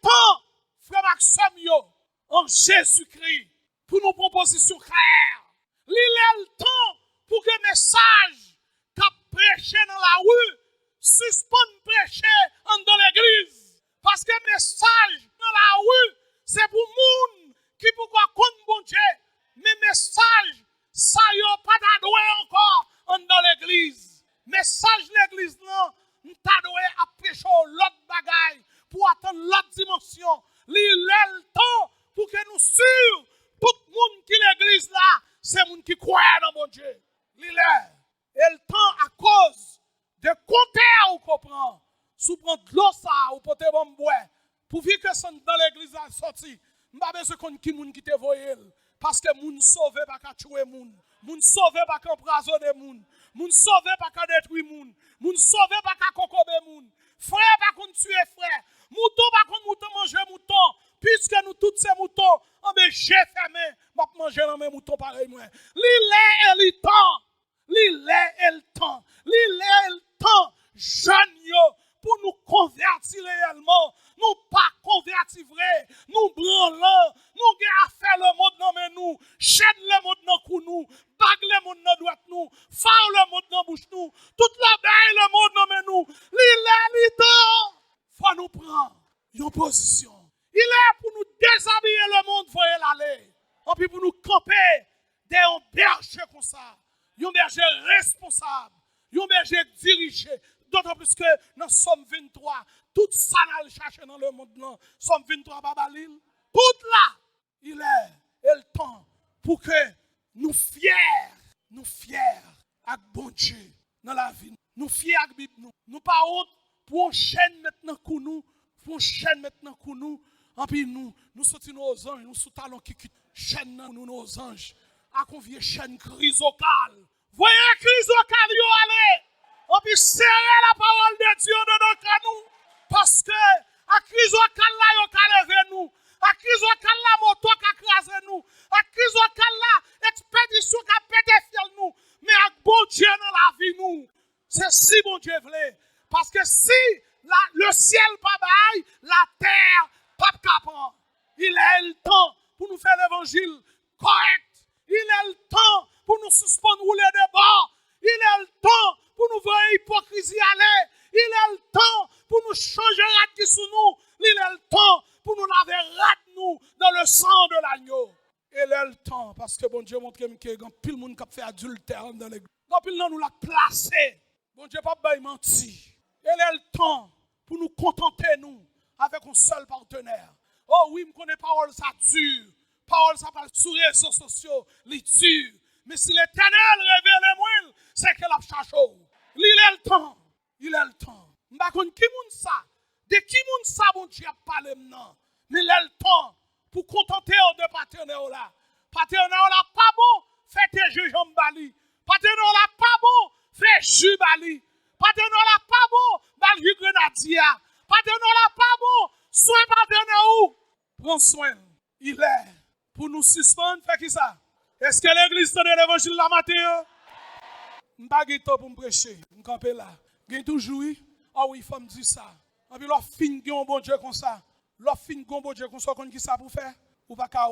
temps frère Maxime yo en Jésus-Christ pour nos propositions claires. Il est le temps pour que le message qu'a prêché dans la rue suspende prêcher dans l'église. Parce que le message dans la rue, c'est pour les gens qui pourquoi compte bon Dieu. Mais le message, ça y a pas d'adoué encore dans l'église. Le message de l'église, non, nous t'adoué à prêcher l'autre bagaille pour atteindre l'autre dimension. Il est le temps pour que nous sûrs, tout le monde qui est l'église là, c'est les gens qui croient dans mon Dieu. Il est le temps à cause de compter ou comprendre. Si vous prenez de l'eau ça ou portez bon bois, pour vivre que ça dans l'église à sortir, je ne sais pas qui est qui te voyait. Parce que les gens sauvés par qu'à tuer les gens. Les gens sauvés par qu'à empoisonner les gens. Les gens sauvés par qu'à détruire les gens. Les gens sauvés par qu'à concober les gens. Frère par contre tuer frère. Mouton par contre mouton manger mouton. Puisque nous tous ces moutons, on va j'ai fermé, m'a manger dans mes moutons pareil moi. L'il est le temps. L'il est le temps. L'il est le temps. Jeune yo pour nous convertir réellement. Nous pas convertir vrai. Nous branlons. Nous gagnons à faire le monde dans nous. Chaîne le monde dans cou nous. Bague le monde dans droite nous. Phare le monde dans bouche nous. Toute la baille le monde dans nous. L'il est le temps. Faut nous prendre une position. Il est pour nous déshabiller le monde, voyez l'aller. Et puis pour nous camper des bergers comme ça. Un berger responsable. Un berger dirigé. D'autant plus que dans Somme 23, tout ça n'a cherché dans le monde. Non. Somme 23, Babalil. Tout là, il est le temps pour que nous fiers avec bon Dieu dans la vie. Nous fiers avec Bible. Nous pas honte pour une chaîne maintenant pour nous. Pour une chaîne maintenant pour nous. Et puis nous sortons nos anges, nous sous talons qui chaîne nous nos anges. À convier chaîne chrysocale. Voyez chrysocale yo aller. Et puis serrer la parole de Dieu dans nous. Parce que à chrysocale là yo ka lever nous. À chrysocale là moto ka craser nous. À chrysocale là expédition ka pété fiel nous. Mais à bon Dieu dans la vie nous. C'est si bon Dieu voulait. Parce que si le ciel pas bail, la terre pas capable. Il est le temps pour nous faire l'évangile correct. Il est le temps pour nous suspendre rouler de bord. Il est le temps pour nous voir hypocrisie aller. Il est le temps pour nous changer rate qui sous nous. Il est le temps pour nous laver rate nous dans le sang de l'agneau. Il est le temps parce que bon Dieu montre qu'il y a pile monde qui fait adultère dans l'église. Donc il nous l'a placé. Bon Dieu pas mentir. Il est le temps pour nous contenter nous avec un seul partenaire. Oh oui, je connais parole ça dure. Parole ça parle sur les réseaux sociaux, les dure. Mais si l'Éternel révèle moi, c'est qu'elle a cherché. Il est le temps. Il est le temps. Je ne sais pas qui moun ça. De qui moun ça, bon Dieu a parlé maintenant. Mais il est le temps pour contenter de partenaires là. Partenaires là pas bon, faites tes juges en bali. Partenaires là pas bon, faites jus bali. Partenaires là pas bon, bal jus grenadier. Partenaires là pas bon, soin partenaire ou. Prends soin. Il est pour nous suspendre, fait qui ça? Est-ce que l'église donne l'évangile la matin? Je ne pas pour me prêcher. Je suis campé là. Je suis toujours. Ah oui, il faut me dire ça. Et puis, l'offre fin de un bon Dieu comme ça. L'offre fin de un bon Dieu comme ça, qui ça pour faire? Ou pas qu'à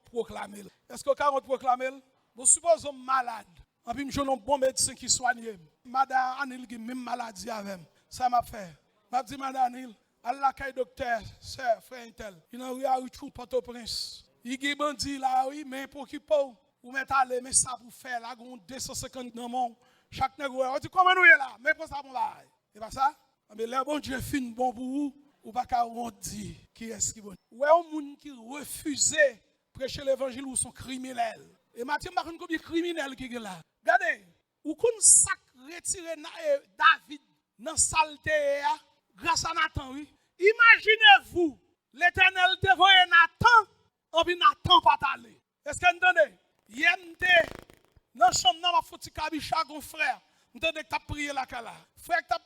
proclamer. Est-ce que quand on proclamer? Vous supposez malade. Et puis, je suis un bon médecin qui soigne. Madame Anil qui même maladie avec. Ça m'a fait. Je dit, Madame Anil, Allah kay docteur, sœur, frère Intel. Il a eu un trou Port-au-Prince. Il y a bandit là, oui, mais pour qui pas? Ou mettre aller, mais ça pour faire, là, 250 dans mon. Chaque nègre, on dit, comment nous est là? Mais pour ça, mon bail. C'est pas ça? Mais le bon Dieu fin bon pour vous, ou pas qu'à on dit qui est-ce qui est bon. Ou est un monde qui refuse prêcher l'évangile ou sont criminels. Et Matthieu m'a dit combien de criminels qui est là. Regardez, ou qu'on sac retirer David dans saleté grâce à Nathan, oui. Imaginez-vous, l'Éternel te voyait Nathan, et puis Nathan pas allé. Est-ce que vous entendez? Yemte, dans la chambre, dans ma fouti kabicha, mon frère. M'entendez que tu as prié la kala. Frère, tu as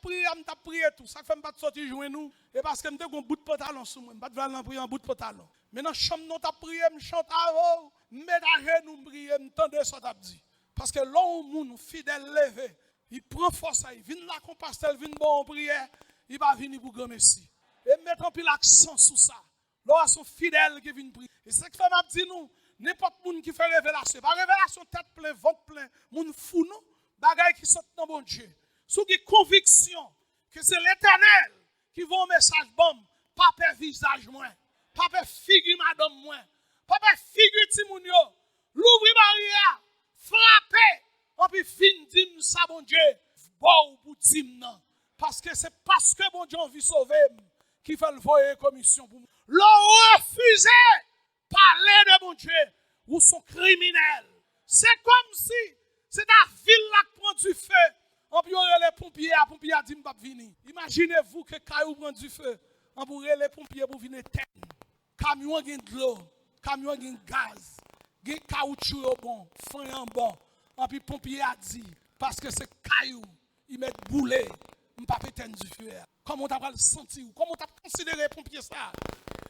prié tout. Ça fait pas de sortir jouer nous. Et parce que m'te un bout de pantalon sur moi. Pas de valer prier un bout de pantalon. Mais dans la chambre, nous t'as prié, m'chante avant, m'étage nous prier, m'entendez ça t'a dit. Parce que l'homme moun fidèle levé, il prend force, il vient là comme pasteur, il vient bon prière, il va venir pour grand merci. Et mettre un peu l'accent sur ça. Là, sont fidèles qui viennent prier. Et c'est ce que fait m'a dit nous. N'importe qui qui fait révélation, pas révélation tête plein, ventre plein, moun fou non, bagay qui sort dans bon Dieu. Sous qui conviction que c'est l'Éternel qui va un message bon, pas per visage moins, pas per figure madame moins, pas per figure timounio, l'ouvrir barrière, frapper, et puis fin dim ça bon Dieu, bon pour dim non. Parce que c'est parce que bon Dieu a envie de sauver qui fait le voyer commission pour moi. L'on refusé parler de mon Dieu ou sont criminels. C'est comme si c'est la ville là qui prend du feu. On peut les pompiers, les pompiers a dit pas venir. Imaginez-vous que caillou prend du feu. On pourrait les pompiers pour venir tête. Camion a de l'eau, camion a de gaz, gen caoutchouc au bon, frein en bon. Et puis pompier a dit parce que c'est caillou, ils mettent boulet, on pas péter du feu. Comment tu as senti ou comment tu as considéré pompier ça?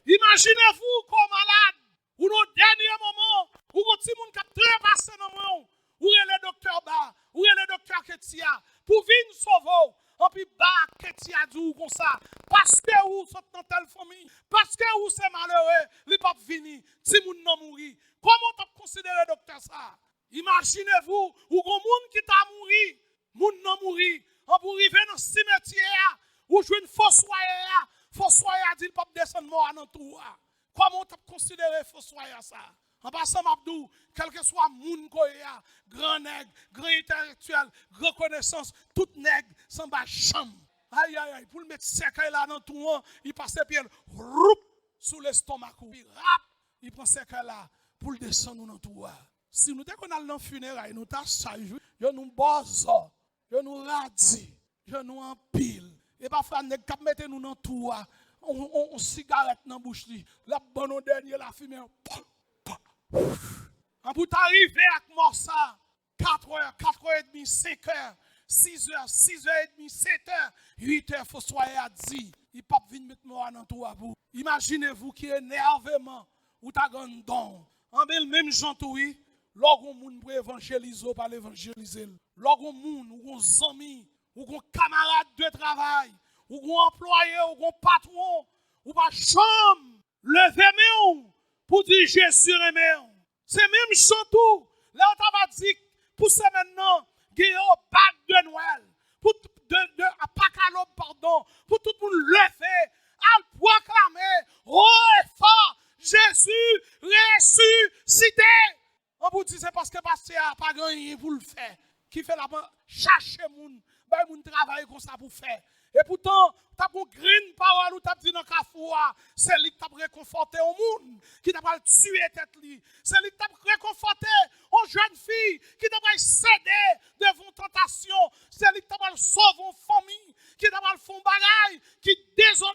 Imaginez-vous comme malade. Ou dans le dernier moment, ou quand petit monde qui a trépassé dans le monde, ou le docteur Ba, ou le docteur Ketia, pour venir sauver, et puis Ba, Ketia dit comme ça, parce que vous êtes dans telle famille, parce que vous c'est malheureux, les pas venir, petit monde non mourir. Comment tu considères le docteur ça? Imaginez-vous, ou un monde qui t'a mouru, monde non mourir, on peut arriver dans le cimetière, ou jouer une fossoyeur dit pas descendre mort dans tout. Comment tu considères fossoyeur ça? En passant Abdou, quel que soit moun koya, grand nègre, grand intellectuel, grand connaissance, tout nègre s'en bat chambre. Aïe aïe aïe, pour le mettre cercueil là dans tout, il passe pied sous l'estomac, il rap, il prend cercueil là pour le descendre dans tout. Si nous dès qu'on a dans funérailles, nous t'a sage, yo nous bozo, yo nous radis, yo nous empile. Et parfois nèg k'ap mette nous dans tout. On cigarette dans la bouche. La bonne au dernier, la fumée. En pour t'arriver avec Morsa, 4h, 4h30, 5h, 6h, 6h30, 7h, 8h, faut soyer à 10. Il pas venir mettre moi dans tout à vous. Imaginez-vous qui est énervement ou ta grande don. En même gens tout oui, lorsqu'on moun pour évangéliser pas l'évangéliser. Lorsqu'on moun ou on ami ou on camarade de travail. Ou un employé, ou un patron, ou pas chambre, levez-moi pour dire Jésus aimé. C'est même chantou. Là, on t'a dit, pour ce maintenant, il y a un bac de Noël, pour à Pacalob, pardon, pour tout le monde lever, à proclamer, oh et fort, Jésus ressuscité. On vous dit, c'est parce que pasteur n'a pas gagné pour le faire. Qui fait là-bas, chercher moun, ben moun travaille comme ça pour faire. Et pourtant, tu as une green parole ou tu as dit dans le cafoua, c'est lui qui t'a réconforté au monde, qui t'a tué tête li. C'est lui qui t'a réconforté aux jeunes filles, qui t'a cédé devant tentation. C'est lui qui t'a sauvé aux familles, qui t'a fait un bagaille, qui déshonore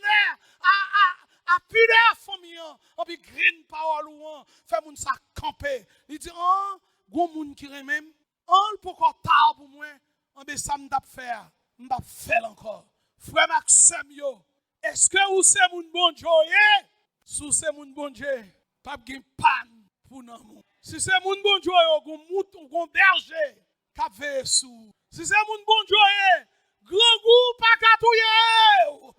à pudeur famille. En puis green parole ou fait moun ça camper. Il dit gon moun qui remem, pourquoi tard pour moi, en ça m't'a faire, m't'a faire encore. Frère Maxime yo, est-ce que vous c'est moun bon Dieu? Si c'est moun bon Dieu, pas de panne pour nan moun. Si c'est moun bon Dieu, gon mouton, gon berger, k'ap veille sou. Si c'est moun bon Dieu, grand goût pas katouye.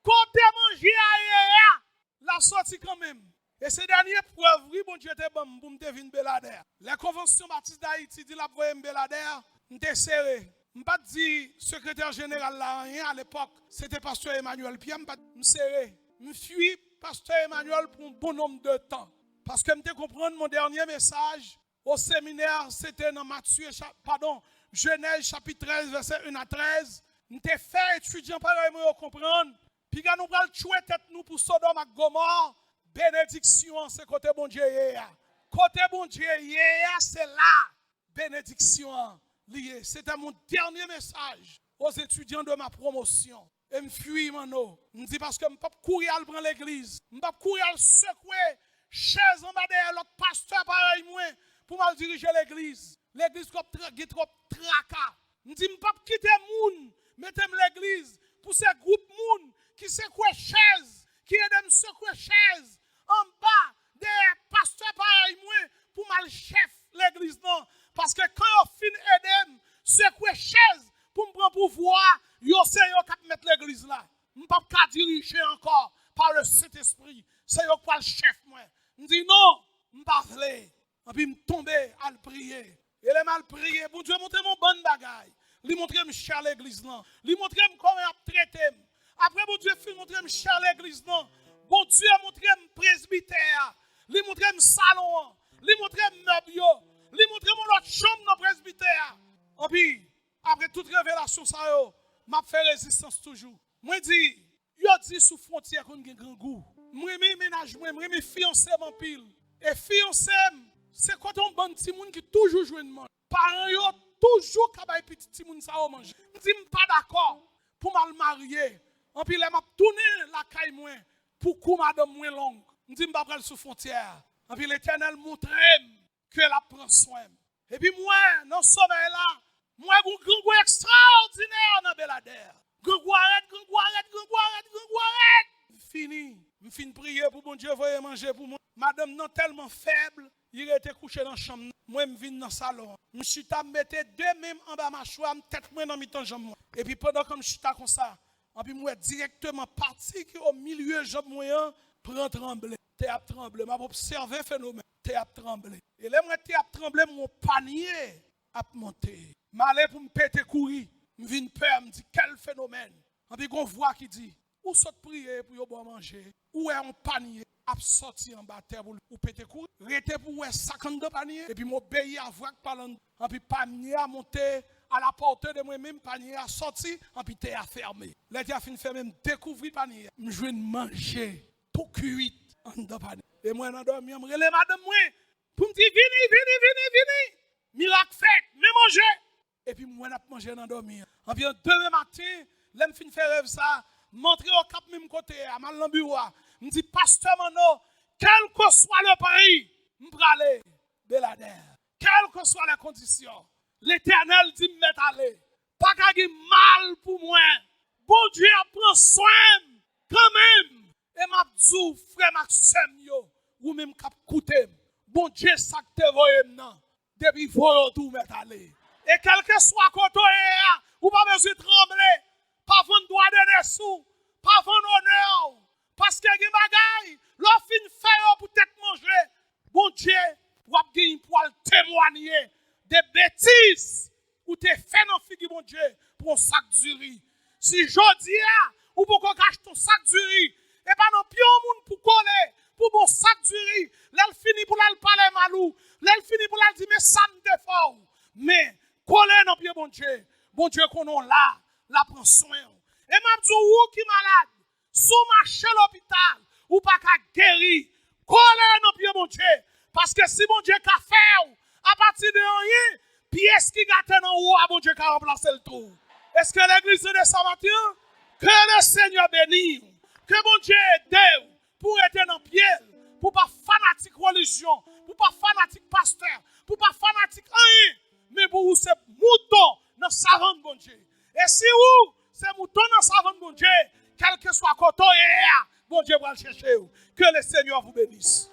Côté manger ailleurs, la sortie quand même. Et ces dernières preuves, oui, bon Dieu était bon pour me devenir Belader. La convention baptiste d'Haïti dit la voie Belader, m'était serré. Je ne pas dire secrétaire général là rien à l'époque, c'était pasteur Emmanuel Pierre, je me serré. Je fuis pasteur Emmanuel pour un bon nombre de temps. Parce que je comprendre mon dernier message au séminaire, c'était dans Genèse chapitre 13, verset 1 à 13. Je t'ai fait étudiant pareil pour comprendre. Puis quand nous allons tuer tête nous pour Sodome et Gomorrhe, bénédiction, c'est côté bon Dieu. Côté bon Dieu, c'est là, bénédiction. C'était mon dernier message aux étudiants de ma promotion. Et je fuis, mano. Je dis parce que je ne peux pas courir à prendre l'église. Je ne peux pas courir à secouer chaise en bas derrière l'autre pasteur pareil moi pour mal diriger l'église. L'église qui trop tracas. Je dis je ne peux pas quitter moun, mettre l'église pour ces groupes moun qui secouent chaise, qui aident me secouer chaise en bas derrière pasteur pareil moi pour mal chef l'église non. Parce que quand on finit d'aider, secouer chaise pour me prendre pouvoir, yo c'est yo qui mettre l'église là. Je ne peux pas diriger encore par le Saint-Esprit. C'est yo qui le chef moi. Je dis non, je ne peux pas aller. Et puis je tombe à le prier. Et les mal prier, bon Dieu montre mon bon bagaille. Il montre me cher l'église là. Il montre me comment il traité. Après bon Dieu fait montrer me cher l'église là. Bon Dieu montre me presbytère. Il montre me salon. Il montre me meuble. Il montre mon autre chambre dans le presbytère. Et puis, après toute révélation, ça m'a fait résistance toujours. Moi, dis, yo dit sous frontière qu'on a un grand goût. Moi, mes ménages, moi, mes fiancés en pile. Et fiancés, c'est quand on bon petit monde qui toujours joue une main. Parents, yo toujours kabay petit monde ça au manger. Je dis, pas d'accord pour mal marier. Et puis, là, m'a tourné la caille moi pour que madame moins longue. Je dis, pas sous frontière. Et puis, l'Éternel montre que la prend soin. Et puis moi, dans ce sommeil là, moi, j'ai un grand goût extraordinaire dans Belader. Grand goût arrête. Fini. Je finis de prier pour mon Dieu, voyez manger pour moi. Madame non tellement faible, il était couché dans la chambre. Moi, je viens dans le salon. Je suis mettre deux mêmes en bas ma choix, tête moi dans mi-temps jambe. Et puis pendant que je suis comme ça, et puis moi directement parti au milieu de jambe moyen, prend trembler. Théâtre tremblé, m'a observé phénomène. Théâtre tremblé. Et là, moi, théâtre tremblé, mon panier a monté. M'allais pour me péter courir. Je viens peur, me dit quel phénomène. Et puis, on voit qui dit, où saute prier pour y boire manger, où est un panier, a sorti en bas terre pour péter courir. Rete pour ouais 52 paniers. Et puis, m'obéir à voir parlant. Et puis, panier a monté à la portée de moi-même, panier a sorti, et puis, théâtre fermé. Là, théâtre fin fermé, découvrir panier. Je viens manger tout cuit. Et moi, je dormi, je me relève madame, pour me dire, vini. Miracle fait, mais manger. Et puis, moi, je manger dans dormir. Et puis, demain matin, je me fin faire rêve ça, montrer au cap même côté, à mal dans le bureau. Je me dis, pasteur Mano, quel que soit le pays, je vais aller Belader. Quelles que soient les conditions, l'Éternel dit me mettre aller. Pas qu'il y ait mal pour moi. Bon Dieu prend soin quand même. Et m'a dit, frère Maxime, ou même cap coûter. Bon Dieu, ça que te voyez maintenant. Depuis vous tout mettre aller. Et quel que soit côté, ou pas besoin de trembler. Pas vendre droit de dessous. Pas vendre honneur. Parce que les bagailles, l'offre fait pour peut-être manger. Bon Dieu, ou a gagné pour témoigner des bêtises ou te fait dans figure bon Dieu pour un sac du riz. Si jodi ou pour qu'on cache ton sac du riz, et pas non pion moun pour coller pour mon sac du riz, l'elle finit pour l'elle parler malou, l'elle finit pour l'elle dire mais ça me défend. Mais coller dans pied bon Dieu qu'on là, la prend soin. Et m'a ou pas qu'à guérir. Colère dans pied mon Dieu. Parce que si mon Dieu qu'a fait, à partir de rien, pièce qui gâte dans haut, mon Dieu qu'a remplacé le tout. Est-ce que l'église de ce matin? Que le Seigneur bénisse. Que mon Dieu aide pour être dans pied. Pour pas fanatique religion. Pour pas fanatique pasteur. Pour pas fanatique rien. Mais pour vous, c'est mouton dans sa savane, mon Dieu. Et si vous, c'est mouton dans sa savane, mon Dieu, quel que soit côté, mon Dieu va le chercher. Que le Seigneur vous bénisse.